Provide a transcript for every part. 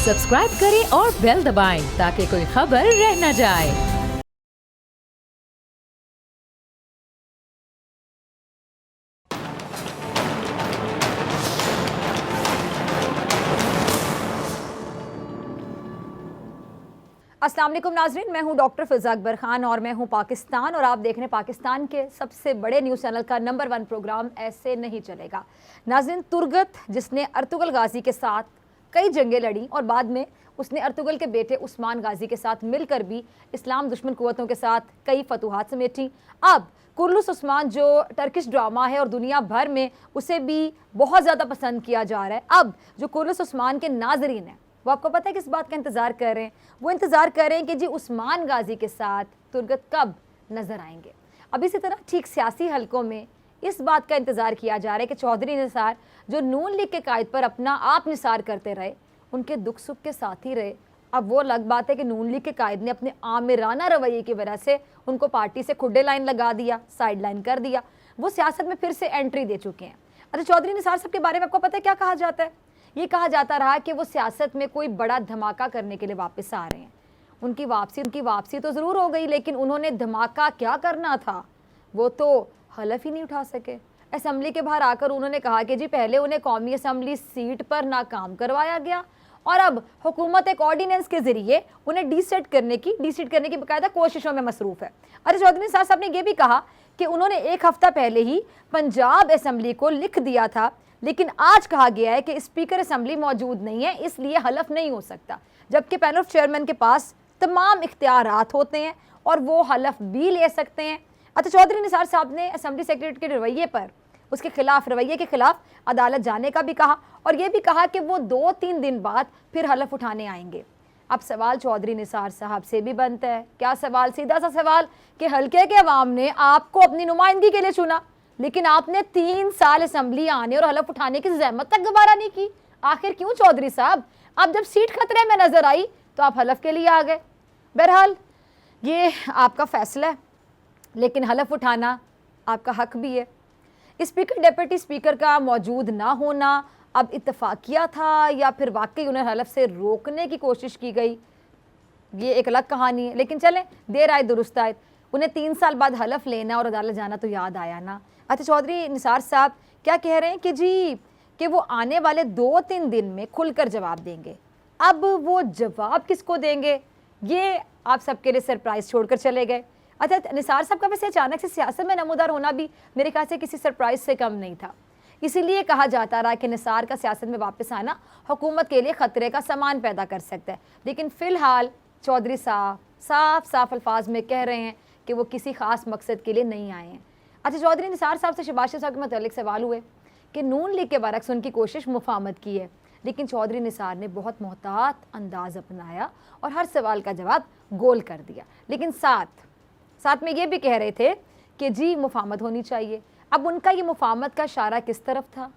Subscribe करें और bell दबाएं ताकि कोई खबर रह न जाए। अस्सलाम वालेकुम नाज़रीन, मैं हूं डॉक्टर फ़िज़ा अकबर खान और मैं हूं पाकिस्तान और आप देख रहे हैं पाकिस्तान के सबसे बड़े न्यूज़ चैनल का नंबर 1 प्रोग्राम ऐसे नहीं चलेगा। नाज़रीन, तुर्गत जिसने अर्तुगल गाजी के साथ कई जंगें लड़ी और बाद में उसने अर्तुगल के बेटे उस्मान गाजी के साथ मिलकर भी इस्लाम दुश्मन कुव्वतों के साथ कई फतूहात समेटी। अब कुर्लुस उस्मान जो टर्किश ड्रामा है और दुनिया भर में उसे भी बहुत ज़्यादा पसंद किया जा रहा है, अब जो कुर्लुस उस्मान के नाजरीन हैं वो आपको पता है किस बात का इंतज़ार कर रहे हैं? वो इंतज़ार कर रहे हैं कि जी उस्मान गाजी के साथ तुर्गत कब नज़र आएंगे। अब इसी तरह ठीक सियासी हलकों में इस बात का इंतज़ार किया जा रहा है कि चौधरी निसार जो नून लीग के कायद पर अपना आप निसार करते रहे, उनके दुख सुख के साथ ही रहे। अब वो अलग बात है कि नून लीग के कायद ने अपने आमिराना रवैये की वजह से उनको पार्टी से खुड्डे लाइन लगा दिया, साइड लाइन कर दिया। वो सियासत में फिर से एंट्री दे चुके हैं। अच्छा, चौधरी निसार साहब के बारे में आपको पता है क्या कहा जाता है? ये कहा जाता रहा कि वो सियासत में कोई बड़ा धमाका करने के लिए वापस आ रहे हैं। उनकी वापसी तो ज़रूर हो गई, लेकिन उन्होंने धमाका क्या करना था वो तो हलफ ही नहीं उठा सके। असम्बली के बाहर आकर उन्होंने कहा कि जी पहले उन्हें कौमी असम्बली सीट पर नाकाम करवाया गया और अब हुकूमत एक ऑर्डिनेंस के ज़रिए उन्हें डीसीट करने की बाकायदा कोशिशों में मसरूफ़ है। अरे चौधरी साहब ने यह भी कहा कि उन्होंने एक हफ़्ता पहले ही पंजाब असम्बली को लिख दिया था, लेकिन आज कहा गया है कि स्पीकर असम्बली मौजूद नहीं है, इसलिए हलफ नहीं हो सकता। जबकि पैनल ऑफ चेयरमैन के पास तमाम इख्तियारात होते हैं और वो हलफ भी ले सकते हैं। अच्छा, चौधरी निसार साहब ने असम्बली सेक्रेटरी के रवैये के खिलाफ अदालत जाने का भी कहा और ये भी कहा कि वो 2-3 दिन बाद फिर हलफ उठाने आएंगे। अब सवाल चौधरी निसार साहब से भी बनता है। क्या सवाल? सीधा सा सवाल कि हल्के के अवाम ने आपको अपनी नुमाइंदगी के लिए चुना, लेकिन आपने 3 साल असम्बली आने और हलफ उठाने की जहमत तक दोबारा नहीं की। आखिर क्यों चौधरी साहब? अब जब सीट खतरे में नजर आई तो आप हलफ के लिए आ गए। बहरहाल ये आपका फैसला है, लेकिन हलफ उठाना आपका हक भी है। स्पीकर डिप्टी स्पीकर का मौजूद ना होना अब इत्तफाकिया था या फिर वाकई उन्हें हलफ से रोकने की कोशिश की गई, ये एक अलग कहानी है। लेकिन चलें, देर आए दुरुस्त आए। उन्हें 3 साल बाद हलफ लेना और अदालत जाना तो याद आया ना। अच्छा, चौधरी निसार साहब क्या कह रहे हैं कि जी कि वो आने वाले 2-3 दिन में खुलकर जवाब देंगे। अब वो जवाब किसको देंगे, ये आप सबके लिए सरप्राइज छोड़कर चले गए। अच्छा, निसार साहब का वैसे अचानक से सियासत में नमूदार होना भी मेरे ख्याल से किसी सरप्राइज से कम नहीं था। इसीलिए कहा जाता रहा कि निसार का सियासत में वापस आना हुकूमत के लिए ख़तरे का सामान पैदा कर सकता है। लेकिन फ़िलहाल चौधरी साहब साफ अल्फाज में कह रहे हैं कि वो किसी ख़ास मकसद के लिए नहीं आए हैं। अच्छा, चौधरी निसार साहब से शहबाज शरीफ साहब के मतलब सवाल हुए कि नून लीग के बरक्स उनकी कोशिश मुफाहमत की है, लेकिन चौधरी निसार ने बहुत मोहतात अंदाज अपनाया और हर सवाल का जवाब गोल कर दिया। लेकिन साथ में ये भी कह रहे थे कि जी मुफाहमत होनी चाहिए। अब उनका ये मुफाहमत का इशारा किस तरफ था?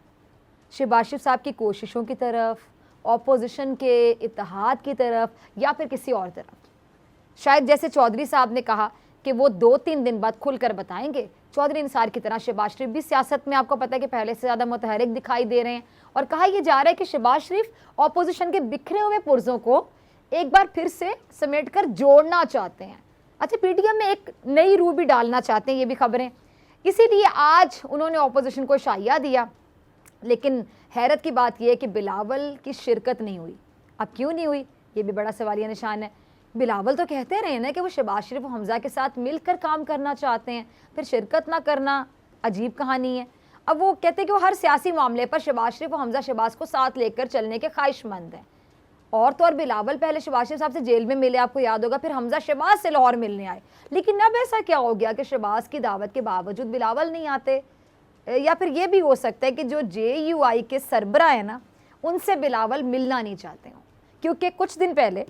शहबाज शरीफ साहब की कोशिशों की तरफ, ऑपोजिशन के इत्तेहाद की तरफ, या फिर किसी और तरफ? शायद जैसे चौधरी साहब ने कहा कि वो 2-3 दिन बाद खुलकर बताएंगे, चौधरी निसार की तरह शहबाज शरीफ भी सियासत में आपको पता है कि पहले से ज़्यादा मुतहरिक दिखाई दे रहे हैं और कहा यह जा रहा है कि शहबाज शरीफ ऑपोजिशन के बिखरे हुए पुर्जों को एक बार फिर से समेटकर जोड़ना चाहते हैं। अच्छा, पीडीएम में एक नई रूह भी डालना चाहते हैं, ये भी खबरें। इसीलिए आज उन्होंने ऑपोजिशन को शाइया दिया। लेकिन हैरत की बात यह है कि बिलावल की शिरकत नहीं हुई। अब क्यों नहीं हुई, ये भी बड़ा सवालिया निशान है। बिलावल तो कहते रहे ना कि वो शहबाज शरीफ और हमजा के साथ मिलकर काम करना चाहते हैं, फिर शिरकत ना करना अजीब कहानी है। अब वो कहते हैं कि वो हर सियासी मामले पर शहबाज शरीफ और हमजा शहबाज को साथ लेकर चलने के ख्वाहिशमंद हैं। और बिलावल पहले शहबाज शरीफ साहब से जेल में मिले, आपको याद होगा, फिर हमजा शहबाज से लाहौर मिलने आए। लेकिन अब ऐसा क्या हो गया कि शहबाज की दावत के बावजूद बिलावल नहीं आते? या फिर ये भी हो सकता है कि जो JUI के सरबरा है ना, उनसे बिलावल मिलना नहीं चाहते हों। क्योंकि कुछ दिन पहले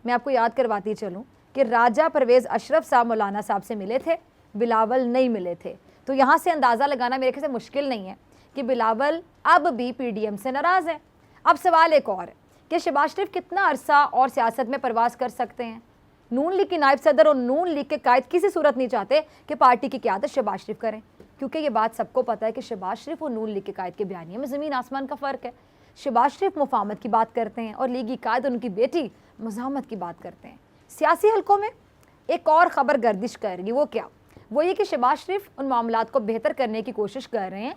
मैं आपको याद करवाती चलूँ कि राजा परवेज़ अशरफ साहब मौलाना साहब से मिले थे, बिलावल नहीं मिले थे। तो यहाँ से अंदाज़ा लगाना मेरे ख्याल से मुश्किल नहीं है कि बिलावल अब भी PDM से नाराज़ है। अब सवाल एक और है कि शहबाज शरीफ कितना अरसा और सियासत में परवास कर सकते हैं? नून लीग के नायब सदर और नून लीग के कायद किसी सूरत नहीं चाहते कि पार्टी की क़यादत शहबाज शरीफ करें, क्योंकि ये बात सबको पता है कि शहबाज शरीफ और नून लीग के कायद के बयानिए में ज़मीन आसमान का फ़र्क है। शहबाज शरीफ मुफाहमत की बात करते हैं और लीगी कायद उनकी बेटी मज़ाहमत की बात करते हैं। सियासी हलकों में एक और ख़बर गर्दिश कर रही, वो क्या? वो ये कि शहबाज शरीफ उन मामलात को बेहतर करने की कोशिश कर रहे हैं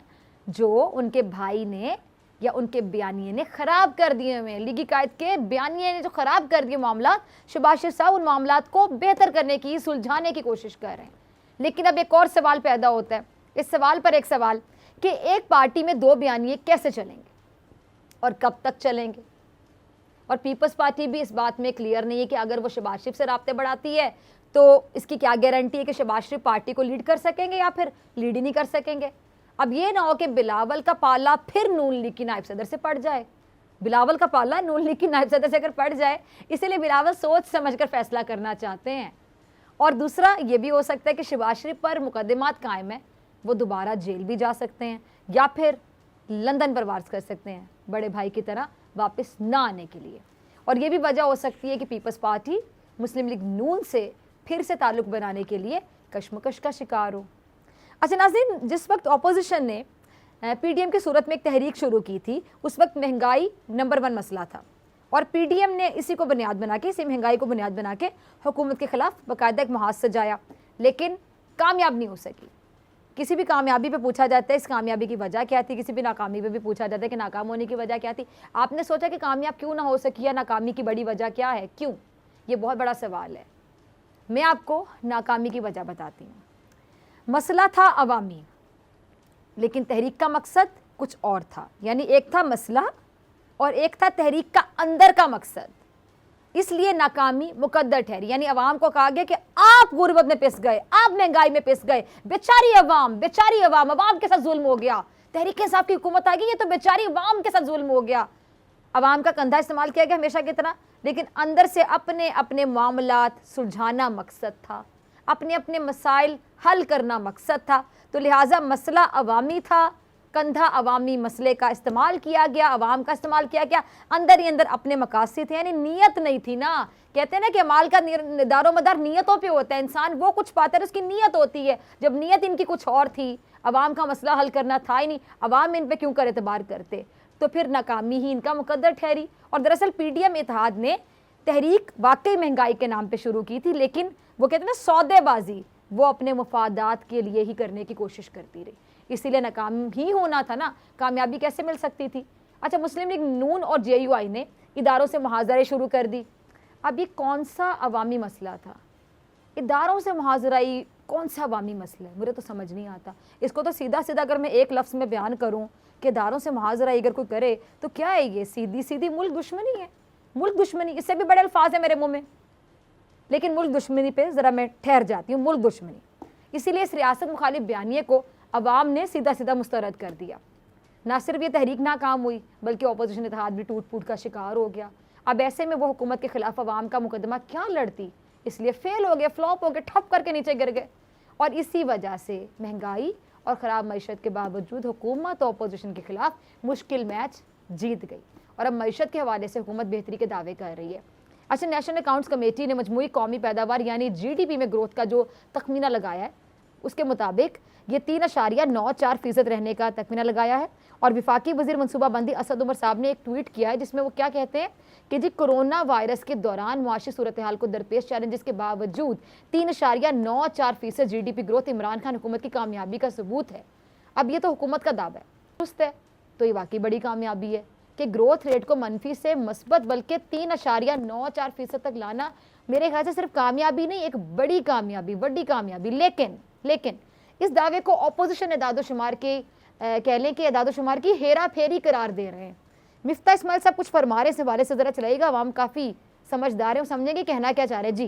जो उनके भाई ने या उनके बयानिए ने ख़राब कर दिए हुए हैं। लीगी कायद के बयानिए ने जो ख़राब कर दिए मामला, शहबाज शरीफ साहब उन मामलात को बेहतर करने की, सुलझाने की कोशिश कर रहे हैं। लेकिन अब एक और सवाल पैदा होता है, इस सवाल पर एक सवाल कि एक पार्टी में दो बयानिए कैसे चलेंगे और कब तक चलेंगे? और पीपल्स पार्टी भी इस बात में क्लियर नहीं है कि अगर वो शहबाज शरीफ से राब्ते बढ़ाती है तो इसकी क्या गारंटी है कि शहबाज शरीफ पार्टी को लीड कर सकेंगे या फिर लीड ही नहीं कर सकेंगे। अब ये ना हो कि बिलावल का पाला फिर नून लीग की नायब सदर से पड़ जाए। बिलावल का पाला नून लीग की नायब सदर से अगर पड़ जाए, इसलिए बिलावल सोच समझकर फैसला करना चाहते हैं। और दूसरा ये भी हो सकता है कि शहबाज शरीफ पर मुकदमात कायम है, वो दोबारा जेल भी जा सकते हैं या फिर लंदन परवास कर सकते हैं बड़े भाई की तरह वापस ना आने के लिए। और ये भी वजह हो सकती है कि पीपल्स पार्टी मुस्लिम लीग नून से फिर से ताल्लुक़ बनाने के लिए कशमकश का शिकार हो। अच्छा नाज़रीन, जिस वक्त अपोजिशन ने पीडीएम की सूरत में एक तहरीक शुरू की थी, उस वक्त महंगाई नंबर 1 मसला था और पीडीएम ने इसी को बुनियाद बना के, इसी महंगाई को बुनियाद बना के हुकूमत के ख़िलाफ़ बाकायदा एक मुहाज़ सजाया, लेकिन कामयाब नहीं हो सकी। किसी भी कामयाबी पे पूछा जाता है इस कामयाबी की वजह क्या थी, किसी भी नाकामी पे भी पूछा जाता है कि नाकाम होने की वजह क्या थी। आपने सोचा कि कामयाब क्यों ना हो सकी या नाकामी की बड़ी वजह क्या है, क्यों? ये बहुत बड़ा सवाल है। मैं आपको नाकामी की वजह बताती हूँ। मसला था अवामी, लेकिन तहरीक का मकसद कुछ और था। यानी एक था मसला और एक था तहरीक का अंदर का मकसद, इसलिए नाकामी मुकद्दर ठहरी। यानी अवाम को कहा गया कि आप गुर्बत में पिस गए, आप महंगाई में पिस गए, बेचारी अवाम, बेचारी अवाम, अवाम के साथ जुल्म हो गया। तहरीक इंसाफ की हुकूमत आ गई, ये तो बेचारी अवाम के साथ जुल्म हो गया। अवाम का कंधा इस्तेमाल किया गया हमेशा की तरह, लेकिन अंदर से अपने अपने मामलात सुलझाना मकसद था, अपने अपने मसाइल हल करना मकसद था। तो लिहाजा मसला अवामी था, कंधा अवामी मसले का इस्तेमाल किया गया, अवाम का इस्तेमाल किया गया, अंदर ही अंदर अपने मकासद थे। यानी नीयत नहीं थी ना, कहते हैं ना कि अमाल का दारोमदार नीयतों पे होता है। इंसान वो कुछ पाता है उसकी नीयत होती है, जब नीयत इनकी कुछ और थी, अवाम का मसला हल करना था ही नहीं, अवाम इन पर क्यों कर एतबार करते, तो फिर नाकामी ही इनका मुकद्दर ठहरी। और दरअसल पीडीएम इत्तेहाद ने तहरीक वाकई महंगाई के नाम पे शुरू की थी, लेकिन वो कहते हैं ना सौदेबाजी, वो अपने मुफादात के लिए ही करने की कोशिश करती रही, इसीलिए नाकाम ही होना था ना, कामयाबी कैसे मिल सकती थी। अच्छा, मुस्लिम लीग नून और जेयूआई ने इदारों से मुहाजरे शुरू कर दी। अब ये कौन सा अवामी मसला था? इदारों से मुहाजराई कौन सा अवामी मसला है, मुझे तो समझ नहीं आता। इसको तो सीधा सीधा अगर मैं एक लफ्ज़ में बयान करूँ कि इदारों से मुहाजराई अगर कोई करे तो क्या है ये? सीधी सीधी मुल्क दुश्मनी है। मुल्क दुश्मनी, इससे भी बड़े अल्फाज है मेरे मुँह में, लेकिन मुल्क दुश्मनी पे ज़रा मैं ठहर जाती हूँ, मुल्क दुश्मनी। इसीलिए इस रियासत मुखालिफ बयानिए को अवाम ने सीधा सीधा मुस्तरद कर दिया। ना सिर्फ ये तहरीक नाकाम हुई बल्कि अपोजिशन इत्तेहाद भी टूट फूट का शिकार हो गया। अब ऐसे में वो हुकूमत के खिलाफ अवाम का मुकदमा क्या लड़ती, इसलिए फेल हो गए, फ्लॉप हो गए, ठप करके नीचे गिर गए। और इसी वजह से महंगाई और ख़राब मईशत के बावजूद हुकूमत और अपोजिशन के खिलाफ मुश्किल मैच जीत गई और अब मईशत के हवाले से हुकूमत बेहतरी के दावे कर रही है। अच्छा, नेशनल अकाउंट्स कमेटी ने मजमूई कौमी पैदावार यानी जीडीपी में ग्रोथ का जो तखमीना लगाया है, उसके मुताबिक ये 3.94% रहने का तखमीना लगाया है। और विफाकी वजीर मनसूबाबंदी असद उमर साहब ने एक ट्वीट किया है जिसमें वो क्या कहते हैं कि जी कोरोना वायरस के दौरान मुआशी सूरत हाल को दरपेश चैलेंजेस के बावजूद 3.94% जीडीपी ग्रोथ इमरान खान हुकूमत की कामयाबी का सबूत है। अब ये तो हुकूमत का दावा है, दुरुस्त है, तो ये वाकई बड़ी कामयाबी है कि ग्रोथ रेट को मनफी से मस्बत बल्कि 3.94% तक लाना मेरे ख्याल से सिर्फ कामयाबी नहीं, एक बड़ी कामयाबी, बड़ी कामयाबी। लेकिन इस दावे को अपोजिशन एदादोशुमार के कह लें कि एदादोशुमार की हेरा फेरी करार दे रहे हैं। मिफ्ता इस्माइल साहब कुछ फरमा रहे, इस हवाले से ज़रा चलाइएगा, आवाम काफ़ी समझदार है, वो समझेंगे कहना क्या चाह रहे हैं। जी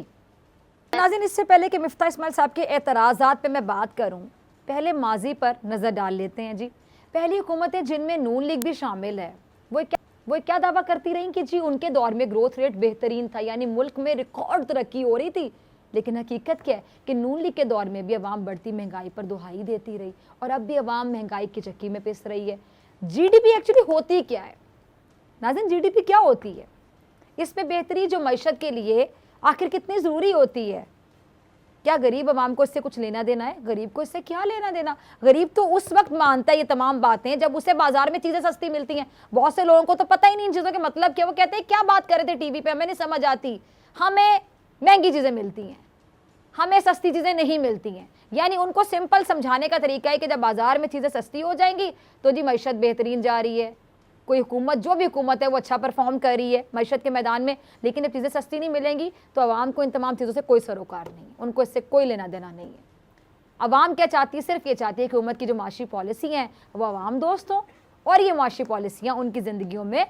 नाज़रीन, इससे पहले कि मिफ्ता इस्माइल साहब के एतराज़ात पे मैं बात करूँ, पहले माजी पर नज़र डाल लेते हैं। जी, पहली हुकूमतें जिनमें नून लीग भी शामिल है वो क्या दावा करती रहीं कि जी उनके दौर में ग्रोथ रेट बेहतरीन था, यानी मुल्क में रिकॉर्ड तरक्की हो रही थी। लेकिन हकीकत क्या है कि नून लीग के दौर में भी अवाम बढ़ती महंगाई पर दुहाई देती रही और अब भी अवाम महंगाई की चक्की में पिस रही है। जीडीपी एक्चुअली होती क्या है नाज़रीन? जीडीपी क्या होती है? इसमें बेहतरी जो मईशत के लिए आखिर कितनी ज़रूरी होती है? क्या गरीब आवाम को इससे कुछ लेना देना है? गरीब को इससे क्या लेना देना? गरीब तो उस वक्त मानता है ये तमाम बातें जब उसे बाजार में चीजें सस्ती मिलती हैं। बहुत से लोगों को तो पता ही नहीं इन चीजों के मतलब क्या। वो कहते हैं क्या बात कर रहे थे टीवी पे, हमें नहीं समझ आती, हमें महंगी चीजें मिलती हैं, हमें सस्ती चीजें नहीं मिलती हैं। यानी उनको सिंपल समझाने का तरीका है कि जब बाजार में चीजें सस्ती हो जाएंगी तो जी मैशत बेहतरीन जा रही है, कोई हुकूमत जो भी हुकूमत है वो अच्छा परफॉर्म कर रही है मैशत के मैदान में। लेकिन जब चीज़ें सस्ती नहीं मिलेंगी तो आवाम को इन तमाम चीज़ों से कोई सरोकार नहीं है, उनको इससे कोई लेना देना नहीं है। आवाम क्या चाहती है? सिर्फ ये चाहती है कि हुकूमत की जो माशी पॉलिसी हैं वो आवाम दोस्त हों और ये माशी पॉलिसियाँ उनकी ज़िंदगियों में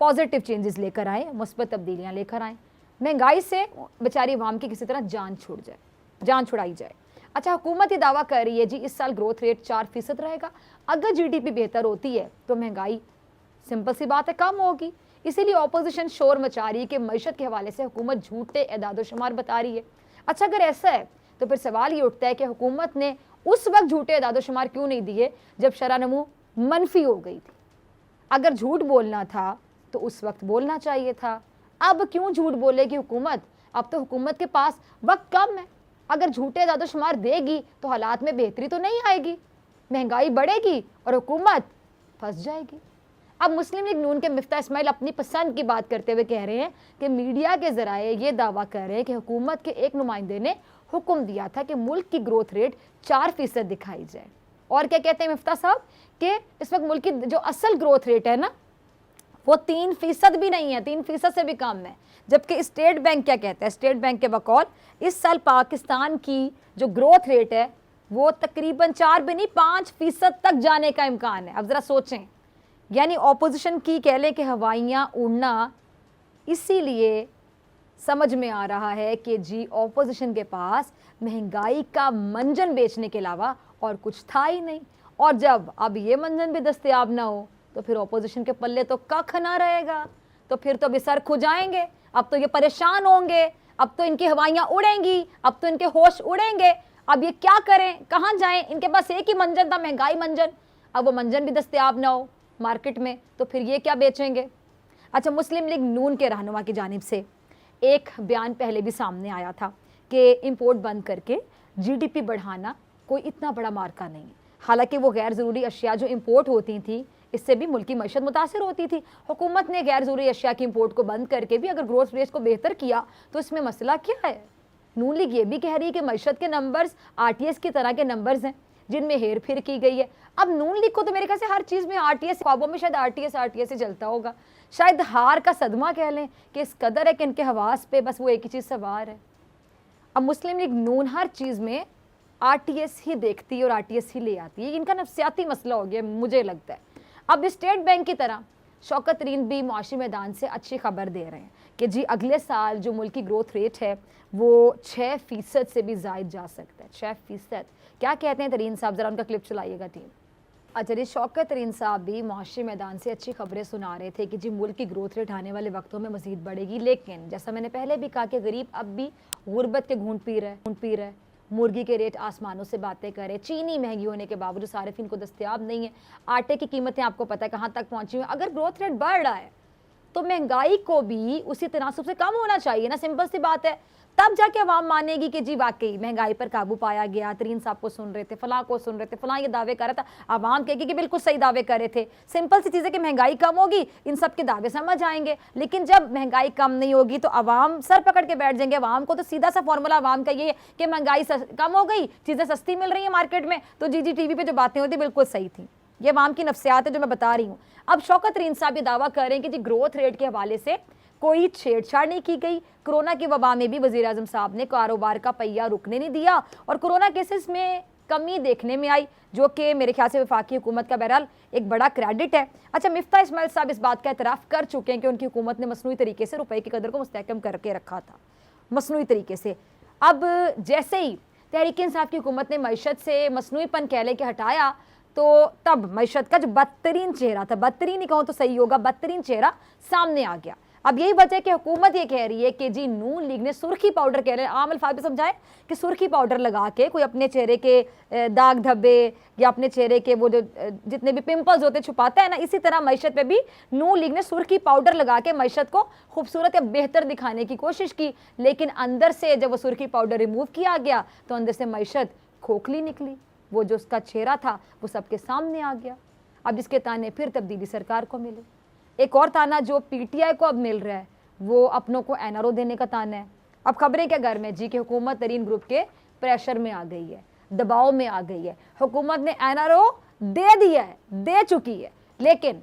पॉजिटिव चेंजेस लेकर आएँ, मुस्बत तब्दीलियाँ लेकर आएँ। महंगाई से बेचारी आवाम की किसी तरह जान छूट जाए, जान छुड़ाई जाए। अच्छा, हुकूमत ये दावा कर रही है जी इस साल ग्रोथ रेट 4% रहेगा। अगर जीडीपी बेहतर होती है तो महंगाई सिंपल सी बात है कम होगी। इसीलिए ऑपोजिशन शोर मचा रही है कि मईशत के हवाले से हुकूमत झूठे एदादो शुमार बता रही है। अच्छा, अगर ऐसा है तो फिर सवाल ये उठता है कि हुकूमत ने उस वक्त झूठे एदादो शुमार क्यों नहीं दिए जब शरह नमू मनफी हो गई थी? अगर झूठ बोलना था तो उस वक्त बोलना चाहिए था। अब क्यों झूठ बोलेगी हुकूमत? अब तो हुकूमत के पास वक्त कम है। अगर झूठे एदादो शुमार देगी तो हालात में बेहतरी तो नहीं आएगी, महंगाई बढ़ेगी और हुकूमत फंस जाएगी। अब मुस्लिम लीग नून के मिफ्ता इस्माइल अपनी पसंद की बात करते हुए कह रहे हैं कि मीडिया के जराए ये दावा कर रहे हैं कि हुकूमत के एक नुमाइंदे ने हुक्म दिया था कि मुल्क की ग्रोथ रेट 4% दिखाई जाए। और क्या कहते हैं मिफ्ता साहब कि इस वक्त मुल्क की जो असल ग्रोथ रेट है ना वो 3% भी नहीं है, 3% से भी कम है। जबकि स्टेट बैंक क्या कहता है? स्टेट बैंक के बकौल इस साल पाकिस्तान की जो ग्रोथ रेट है वो तकरीबन 4 भी नहीं 5% तक जाने का इम्कान है। अब ज़रा सोचें, यानी ऑपोजिशन की कह लें कि हवाइयाँ उड़ना इसीलिए समझ में आ रहा है कि जी ऑपोजिशन के पास महंगाई का मंजन बेचने के अलावा और कुछ था ही नहीं। और जब अब ये मंजन भी दस्तयाब ना हो तो फिर ऑपोजिशन के पल्ले तो कख ना रहेगा, तो फिर तो अभी सर खुजाएंगे, अब तो ये परेशान होंगे, अब तो इनकी हवाइयाँ उड़ेंगी, अब तो इनके होश उड़ेंगे। अब ये क्या करें, कहाँ जाएं? इनके पास एक ही मंजन था, महंगाई मंजन। अब वो मंजन भी दस्तयाब ना हो मार्केट में तो फिर ये क्या बेचेंगे? अच्छा, मुस्लिम लीग नून के रहनुमा की जानिब से एक बयान पहले भी सामने आया था कि इंपोर्ट बंद करके जीडीपी बढ़ाना कोई इतना बड़ा मार्का नहीं है। हालांकि वो गैर ज़रूरी अशिया जो इंपोर्ट होती थी इससे भी मुल्क की मईशत मुतासर होती थी। हुकूमत ने गैर ज़रूरी अशिया की इंपोर्ट को बंद करके भी अगर ग्रोथ रेट को बेहतर किया तो इसमें मसला क्या है? नून लीग ये भी कह रही है कि मईशत के नंबर्स आरटीएस की तरह के नंबर्स हैं जिनमें हेर फेर की गई है। अब नून लीग को तो मेरे ख्याल से हर चीज़ में आरटीएस, ख्वाबों में शायद आरटीएस ही चलता होगा। शायद हार का सदमा कह लें कि इस कदर है कि इनके हवास पे बस वो एक ही चीज़ सवार है। अब मुस्लिम लीग नून हर चीज़ में आरटीएस ही देखती है और आरटीएस ही ले आती है। इनका नफ्सियाती मसला हो गया मुझे लगता है। अब स्टेट बैंक की तरह शौकत तरीन भी मुआशी मैदान से अच्छी खबर दे रहे हैं कि जी अगले साल जो मुल्क की ग्रोथ रेट है वो 6% से भी ज़ायद जा सकता है। 6%। क्या कहते हैं तरीन साहब? ज़रा उनका क्लिप चलाइएगा टीम। अच्छा जी, शौकत तरीन साहब भी मुआशी मैदान से अच्छी खबरें सुना रहे थे कि जी मुल्क की ग्रोथ रेट आने वाले वक्तों में मज़ीद बढ़ेगी। लेकिन जैसा मैंने पहले भी कहा कि गरीब अब भी गुर्बत के घूंट पी रहे, मुर्गी के रेट आसमानों से बातें करें, चीनी महंगी होने के बावजूद सारिफिन को दस्तयाब नहीं है, आटे की कीमतें आपको पता है कहाँ तक पहुँची हुई। अगर ग्रोथ रेट बढ़ रहा है तो महंगाई को भी उसी तनासुब से कम होना चाहिए ना, सिंपल सी बात है। तब जाके अवाम मानेगी कि जी वाकई महंगाई पर काबू पाया गया। तरीन साहब को सुन रहे थे, फलां को सुन रहे थे, फलां ये दावे कर रहा था, अवाम कहेगी कि बिल्कुल सही दावे कर रहे थे। सिंपल सी चीज़ है कि महंगाई कम होगी, इन सब के दावे समझ आएंगे। लेकिन जब महंगाई कम नहीं होगी तो अवाम सर पकड़ के बैठ जाएंगे। अवाम को तो सीधा सा फॉर्मूला अवाम का ये है कि महंगाई कम हो गई, चीज़ें सस्ती मिल रही हैं मार्केट में, तो जी टीवी पर जो बातें होती बिल्कुल सही थी। ये अवाम की नफ्सियात है जो मैं बता रही हूँ। अब शौकत तरीन साहब ये दावा कर रहे हैं कि जी ग्रोथ रेट के हवाले से कोई छेड़छाड़ नहीं की गई। कोरोना की वबा में भी वज़ीर आज़म साहब ने कारोबार का पहिया रुकने नहीं दिया और कोरोना केसेस में कमी देखने में आई, जो कि मेरे ख्याल से वफाकी हुकूमत का बहरहाल एक बड़ा क्रेडिट है। अच्छा, मिफ्ता इस्माइल साहब इस बात का एतराफ़ कर चुके हैं कि उनकी हुकूमत ने मसनूई तरीके से रुपये की कदर को मुस्तहकम करके रखा था, मसनूई तरीके से। अब जैसे ही तहरीक इंसाफ की हुकूमत ने मईशत से मसनूईपन कह लें कि हटाया तो तब मईशत का जो बदतरीन चेहरा था, बदतरीन ही कहूँ तो सही होगा, बदतरीन चेहरा सामने आ गया। अब यही वजह है कि हुकूमत ये कह रही है कि जी नून लीग ने सुर्खी पाउडर, कह रहे हैं आम अल्फाज में समझाएं कि सुर्खी पाउडर लगा के कोई अपने चेहरे के दाग धब्बे या अपने चेहरे के वो जो जितने भी पिंपल्स होते छुपाता है ना, इसी तरह मैशत पे भी नून लीग ने सुर्खी पाउडर लगा के मैशत को खूबसूरत या बेहतर दिखाने की कोशिश की। लेकिन अंदर से जब वो सुर्खी पाउडर रिमूव किया गया तो अंदर से मैशत खोखली निकली। वो जो उसका चेहरा था वो सबके सामने आ गया। अब इसके ताने फिर तब्दीली सरकार को मिले। एक और ताना जो पीटीआई को अब मिल रहा है वो अपनों को एनआरओ देने का ताना है। अब खबरें क्या घर में जी कि हुकूमत तरीन ग्रुप के प्रेशर में आ गई है, दबाव में आ गई है। हुकूमत ने एनआरओ दे दिया है, दे चुकी है। लेकिन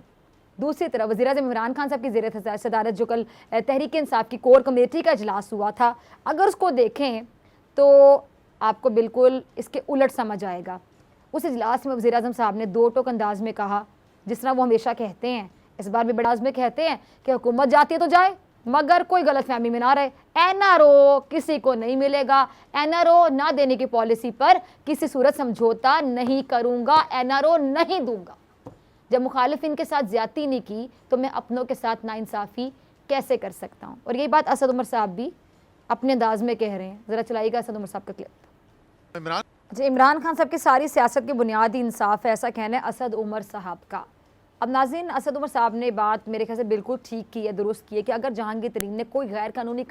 दूसरी तरफ वज़ीर-ए-आज़म इमरान खान साहब की ज़ेर सदारत जो कल तहरीक इंसाफ की कोर कमेटी का इजलास हुआ था, अगर उसको देखें तो आपको बिल्कुल इसके उलट समझ आएगा। उस इजलास में वज़ीर-ए-आज़म साहब ने दो टोक अंदाज में कहा, जिस तरह वो हमेशा कहते हैं, इस बार भी बड़ाज में कहते हैं कि हुकूमत जाती है तो जाए मगर कोई गलतफहमी में ना रहे। एनआरओ किसी को नहीं मिलेगा, एनआरओ ना देने की पॉलिसी पर किसी सूरत समझौता नहीं करूंगा, एनआरओ नहीं दूंगा। जब मुखालिफिन के साथ ज्यादती नहीं की तो मैं अपनों के साथ नाइंसाफ़ी कैसे कर सकता हूँ। और यही बात असद उमर साहब भी अपने अंदाज में कह रहे हैं। ज़रा चलाइएगा असद उमर साहब का क्लिप। इमरान खान साहब की सारी सियासत की बुनियादी इंसाफ है, ऐसा कहना है असद उमर साहब का। अब नाज़रीन, असद उमर साहब ने बात मेरे ख्याल से बिल्कुल ठीक की है, दुरुस्त की है कि अगर जहांगीर तरीन ने कोई गैर कानूनी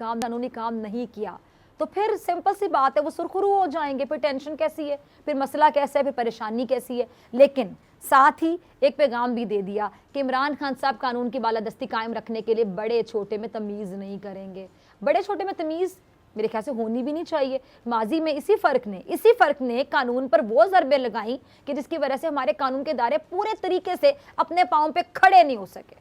काम नहीं किया तो फिर सिंपल सी बात है वो सुरखरू हो जाएंगे। फिर टेंशन कैसी है, फिर मसला कैसा है, फिर परेशानी कैसी है। लेकिन साथ ही एक पैगाम भी दे दिया कि इमरान खान साहब कानून की बालादस्ती कायम रखने के लिए बड़े छोटे में तमीज़ नहीं करेंगे। बड़े छोटे में तमीज़ मेरे ख्याल से होनी भी नहीं चाहिए। माजी में इसी फ़र्क ने कानून पर वो ज़रबे लगाई कि जिसकी वजह से हमारे कानून के दायरे पूरे तरीके से अपने पाँव पे खड़े नहीं हो सके।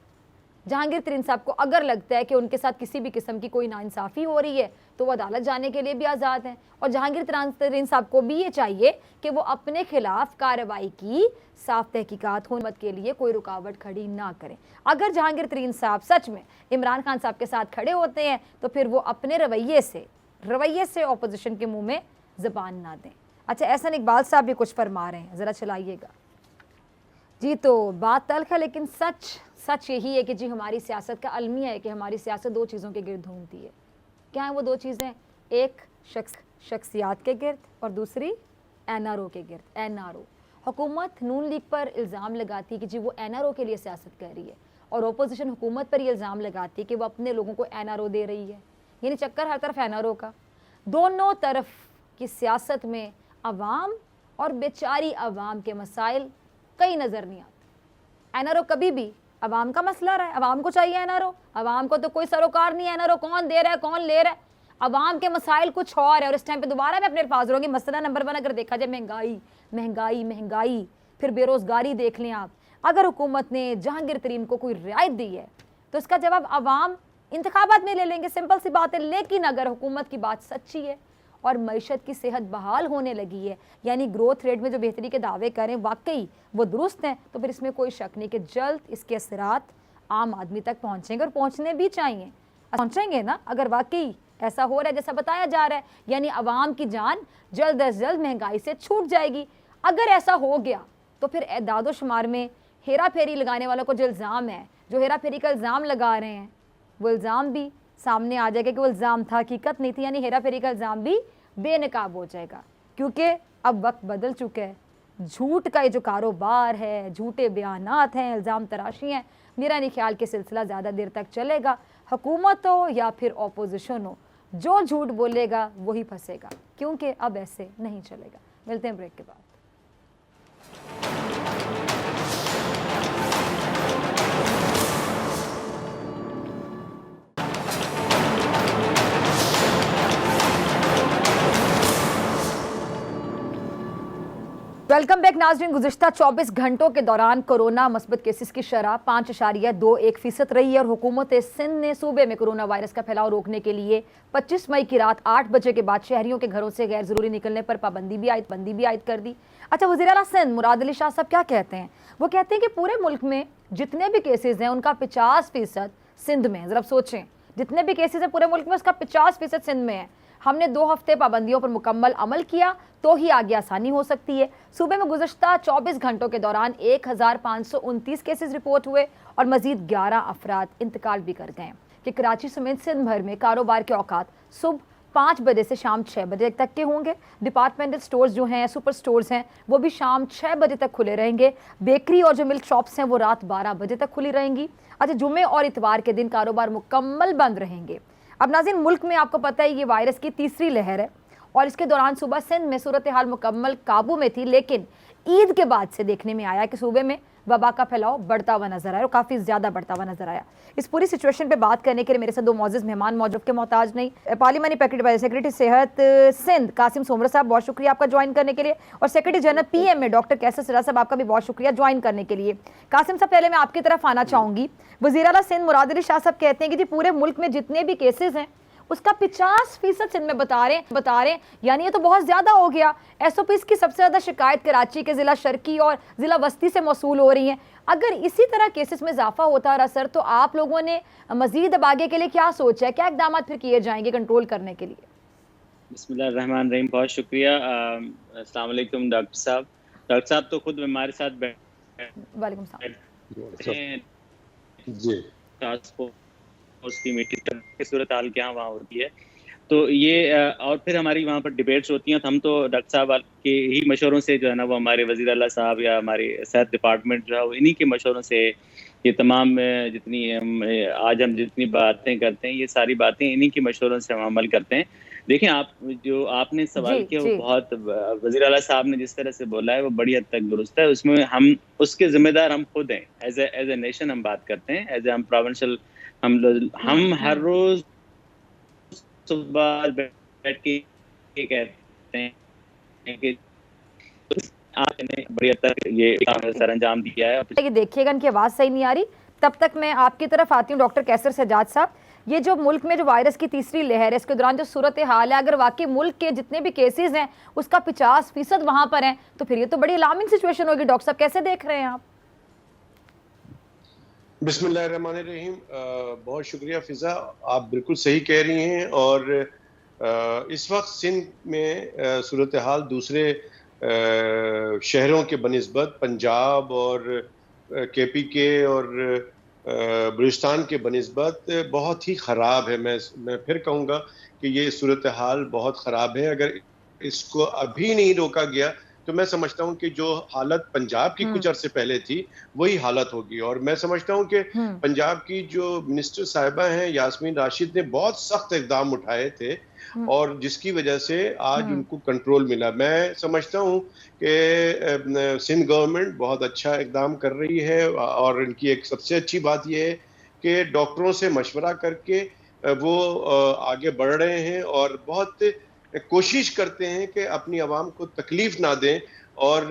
जहांगीर तरीन साहब को अगर लगता है कि उनके साथ किसी भी किस्म की कोई नाइंसाफ़ी हो रही है तो वो अदालत जाने के लिए भी आज़ाद हैं। और जहांगीर तरीन साहब को भी ये चाहिए कि वो अपने खिलाफ कार्रवाई की साफ तहकीकात होने के लिए कोई रुकावट खड़ी ना करें। अगर जहांगीर तरीन साहब सच में इमरान खान साहब के साथ खड़े होते हैं तो फिर वो अपने रवैये से ऑपोजिशन के मुंह में ज़बान ना दें। अच्छा, एहसन इकबाल साहब भी कुछ फरमा रहे हैं, ज़रा चलाइएगा जी। तो बात तल्ख है लेकिन सच यही है कि जी हमारी सियासत का अलमिया है कि हमारी सियासत दो चीज़ों के गिर्द घूमती है। क्या है वो दो चीज़ें? एक शख्सियात के गिर्द और दूसरी एनआरओ के गिर्द। एनआरओ, हुकूमत नून लीग पर इल्ज़ाम लगाती है कि जी वो एनआरओ के लिए सियासत कर रही है और अपोजिशन हुकूमत पर ये इल्ज़ाम लगाती है कि वो अपने लोगों को एनआरओ दे रही है। यानी चक्कर हर तरफ एनआरओ का। दोनों तरफ की सियासत में अवाम और बेचारी अवाम के मसाइल कई नज़र नहीं आते। एनआरओ कभी भी अवाम का मसला रहा है, अवाम को चाहिए एनआरओ। अवाम को तो कोई सरोकार नहीं है एनआरओ कौन दे रहा है कौन ले रहा है। अवाम के मसाइल कुछ और है। और इस टाइम पे दोबारा मैं अपने अल्फाज रहूँगी, मसला नंबर 1 अगर देखा जाए महंगाई, फिर बेरोज़गारी देख लें आप। अगर हुकूमत ने जहांगीर तरीन को कोई रियायत दी है तो इसका जवाब अवाम इंतखाबात में ले लेंगे, सिंपल सी बात है। लेकिन अगर हुकूमत की बात सच्ची है और मईशत की सेहत बहाल होने लगी है, यानी ग्रोथ रेट में जो बेहतरी के दावे करें वाकई वो दुरुस्त हैं, तो फिर इसमें कोई शक नहीं कि जल्द इसके असरात आम आदमी तक पहुँचेंगे और पहुँचने भी चाहिए। पहुँचेंगे ना अगर वाकई ऐसा हो रहा है जैसा बताया जा रहा है, यानी अवाम की जान जल्द अज जल्द महंगाई से छूट जाएगी। अगर ऐसा हो गया तो फिर एदाद शुमार में हेरा फेरी लगाने वालों को जो इल्ज़ाम है, जो हेरा फेरी का इल्ज़ाम लगा रहे हैं, वो इल्ज़ाम भी सामने आ जाएगा कि वो इल्ज़ाम था, हकीकत नहीं थी। यानी हेरा फेरी का इल्ज़ाम भी बेनकाब हो जाएगा, क्योंकि अब वक्त बदल चुका है। झूठ का ये जो कारोबार है, झूठे बयानात हैं, इल्ज़ाम तराशी हैं, मेरा नहीं ख्याल कि सिलसिला ज़्यादा देर तक चलेगा। हुकूमत हो या फिर ऑपोजिशन हो, जो झूठ बोलेगा वही फंसेगा, क्योंकि अब ऐसे नहीं चलेगा। मिलते हैं ब्रेक के बाद। वेलकम बैक नाज़रीन। गुज़िश्ता 24 घंटों के दौरान कोरोना मस्बत केसेस की शरह 5.21% रही है और हुकूमत सिंध ने सूबे में कोरोना वायरस का फैलाव रोकने के लिए 25 मई की रात 8 बजे के बाद शहरियों के घरों से गैर ज़रूरी निकलने पर पाबंदी भी आयद कर दी। अच्छा, वज़ीर आला सिंध मुराद अली शाह साहब क्या कहते हैं? वो कहते हैं कि पूरे मुल्क में जितने भी केसेज हैं उनका 50% सिंध में है। ज़रा सोचें, जितने भी केसेज हैं पूरे मुल्क में उसका 50% सिंध में है। हमने 2 हफ्ते पाबंदियों पर मुकम्मल अमल किया तो ही आगे आसानी हो सकती है। सूबे में गुज़श्ता 24 घंटों के दौरान 1529 केसेस रिपोर्ट हुए और मजीद 11 अफराद इंतकाल भी कर गए। कि कराची समेत सिंध भर में कारोबार के औकात सुबह 5 बजे से शाम 6 बजे तक के होंगे। डिपार्टमेंटल स्टोर्स जो हैं, सुपर स्टोर्स हैं, वो भी शाम 6 बजे तक खुले रहेंगे। बेकरी और जो मिल्क शॉप्स हैं वो रात 12 बजे तक खुली रहेंगी। अच्छा, जुमे और इतवार के दिन कारोबार मुकम्मल बंद रहेंगे। अब नाज़रीन, मुल्क में आपको पता है ये वायरस की तीसरी लहर है और इसके दौरान सुबह सिंध में सूरत हाल मुकम्मल काबू में थी, लेकिन ईद के बाद से देखने में आया कि सूबे में वबा का फैलाव बढ़ता हुआ नजर आया और काफ़ी ज़्यादा बढ़ता हुआ नजर आया। इस पूरी सिचुएशन पे बात करने के लिए मेरे साथ 2 मौजूद मेहमान मौजूद के मोहताज नहीं। पार्लिमानी सेक्रेटरी सेहत सिंध कासिम सोमरा साहब, बहुत शुक्रिया आपका ज्वाइन करने के लिए, और सेक्रेटरी जनरल PM में डॉक्टर कैसर सिराज साहब, आपका भी बहुत शुक्रिया ज्वाइन करने के लिए। कासिम साहब, पहले मैं आपकी तरफ आना चाहूँगी। वज़ीर आला सिंध मुराद अली शाह साहब कहते हैं कि जी पूरे मुल्क में जितने भी केसेज हैं उसका 50% सिंध में बता रहे हैं, यानी ये तो बहुत ज़्यादा हो गया। SOPs की सबसे ज़्यादा शिकायत कराची के ज़िला शर्की और ज़िला वस्ती से मौसूल हो रही हैं। अगर इसी तरह केसेस में इजाफा होता रहा सर, तो आप लोगों ने मज़ीद अब आगे के लिए क्या सोचा है, क्या इक़दाम फिर किए जाएंगे कंट्रोल करने के लिए? बिस्मिल्लाहिर्रहमानिर्रहीम, बहुत शुक्रिया। अस्सलाम वालेकुम डॉक्टर साहब। डॉक्टर साहब तो खुद हमारे साथ वालेकुम सलाम जी, टास्क फोर्स की मीटिंग की सूरत हाल क्या वहाँ होती है, तो ये और फिर हमारी वहाँ पर डिबेट्स होती हैं। तो हम तो डॉक्टर साहब के ही मशवरों से जो है ना, वो हमारे वज़ीर आला साहब या हमारे सेहत डिपार्टमेंट जो है वो इन्हीं के मशवरों से ये तमाम जितनी आज हम जितनी बातें करते हैं, ये सारी बातें इन्हीं के मशवरों से हम अमल करते हैं। देखिए, आप जो आपने सवाल किया वो बहुत, वज़ीर आला साहब ने जिस तरह से बोला है वो बड़ी हद तक दुरुस्त है। उसमें हम उसके जिम्मेदार हम खुद हैं। एज ए नेशन हम बात करते हैं, एज ए हम प्रोविंशियल हम हर रोज सुबह बैठ के कहते हैं कि आपने बड़ी हद तक ये सर अंजाम दिया है। देखिएगा, इनकी आवाज़ सही नहीं आ रही, तब तक मैं आपकी तरफ आती हूँ डॉक्टर कैसर सजाद साहब। ये जो मुल्क में जो वायरस की तीसरी लहर है, इसके दौरान जो सूरत हाल है, अगर वाकई मुल्क के जितने भी केसेस हैं उसका 50% वहाँ पर हैं, तो फिर ये तो बड़ी अलार्मिंग सिचुएशन होगी। डॉक्टर साहब, कैसे देख रहे हैं आप? बिस्मिल्लाहिर्रहमानिर्रहीम, बहुत शुक्रिया फ़िज़ा, आप बिल्कुल सही कह रही हैं। और इस वक्त सिंध में सूरत हाल दूसरे शहरों के बनिस्बत पंजाब और KPK और बलूचिस्तान के बनिस्बत बहुत ही ख़राब है। मैं फिर कहूँगा कि ये सूरत हाल बहुत ख़राब है। अगर इसको अभी नहीं रोका गया तो मैं समझता हूं कि जो हालत पंजाब की कुछ अरसे पहले थी वही हालत होगी। और मैं समझता हूं कि पंजाब की जो मिनिस्टर साहिबा हैं यास्मीन राशिद ने बहुत सख्त इक़दाम उठाए थे और जिसकी वजह से आज उनको कंट्रोल मिला। मैं समझता हूं कि सिंध गवर्नमेंट बहुत अच्छा इक़दाम कर रही है और इनकी एक सबसे अच्छी बात यह है कि डॉक्टरों से मशवरा करके वो आगे बढ़ रहे हैं और बहुत कोशिश करते हैं कि अपनी आवाम को तकलीफ ना दें और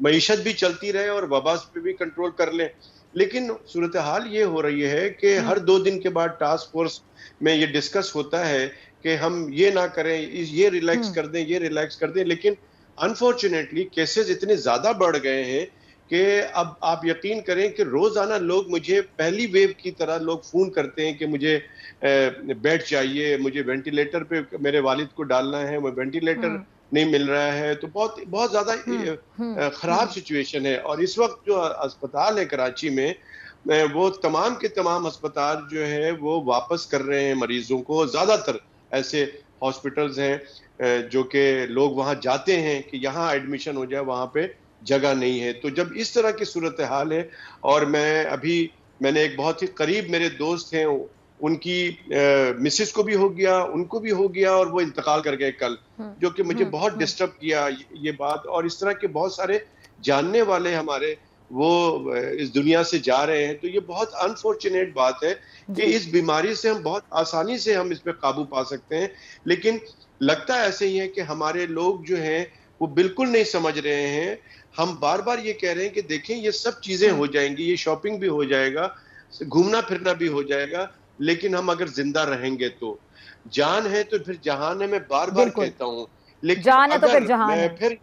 मईशत भी चलती रहे और वबा पे भी कंट्रोल कर लें। लेकिन सूरत हाल ये हो रही है कि हर 2 दिन के बाद टास्क फोर्स में ये डिस्कस होता है कि हम ये ना करें, ये रिलैक्स कर दें, ये रिलैक्स कर दें। लेकिन अनफॉर्चुनेटली केसेस इतने ज़्यादा बढ़ गए हैं कि अब आप यकीन करें कि रोज़ाना लोग मुझे पहली वेव की तरह लोग फ़ोन करते हैं कि मुझे बेड चाहिए, मुझे वेंटिलेटर पे मेरे वालिद को डालना है, वो वेंटिलेटर नहीं मिल रहा है। तो बहुत बहुत ज़्यादा ख़राब सिचुएशन है। और इस वक्त जो अस्पताल है कराची में, वो तमाम के तमाम अस्पताल जो है वो वापस कर रहे हैं मरीज़ों को। ज़्यादातर ऐसे हॉस्पिटल्स हैं जो कि लोग वहाँ जाते हैं कि यहाँ एडमिशन हो जाए, वहाँ पे जगह नहीं है। तो जब इस तरह की सूरत हाल है, और मैंने एक बहुत ही करीब मेरे दोस्त हैं, उनकी मिसेस को भी हो गया, उनको भी हो गया और वो इंतकाल कर गए कल, जो कि मुझे बहुत डिस्टर्ब किया ये बात। और इस तरह के बहुत सारे जानने वाले हमारे वो इस दुनिया से जा रहे हैं। तो ये बहुत अनफॉर्चुनेट बात है कि इस बीमारी से हम बहुत आसानी से हम इस पे काबू पा सकते हैं, लेकिन लगता ऐसे ही है कि हमारे लोग जो हैं वो बिल्कुल नहीं समझ रहे हैं। हम बार बार ये कह रहे हैं कि देखें ये सब चीजें हो जाएंगी, ये शॉपिंग भी हो जाएगा, घूमना फिरना भी हो जाएगा, लेकिन हम अगर जिंदा रहेंगे तो जान है तो फिर जहान है। मैं बार बार कहता हूँ, लेकिन जान है तो फिर जहान है। फिर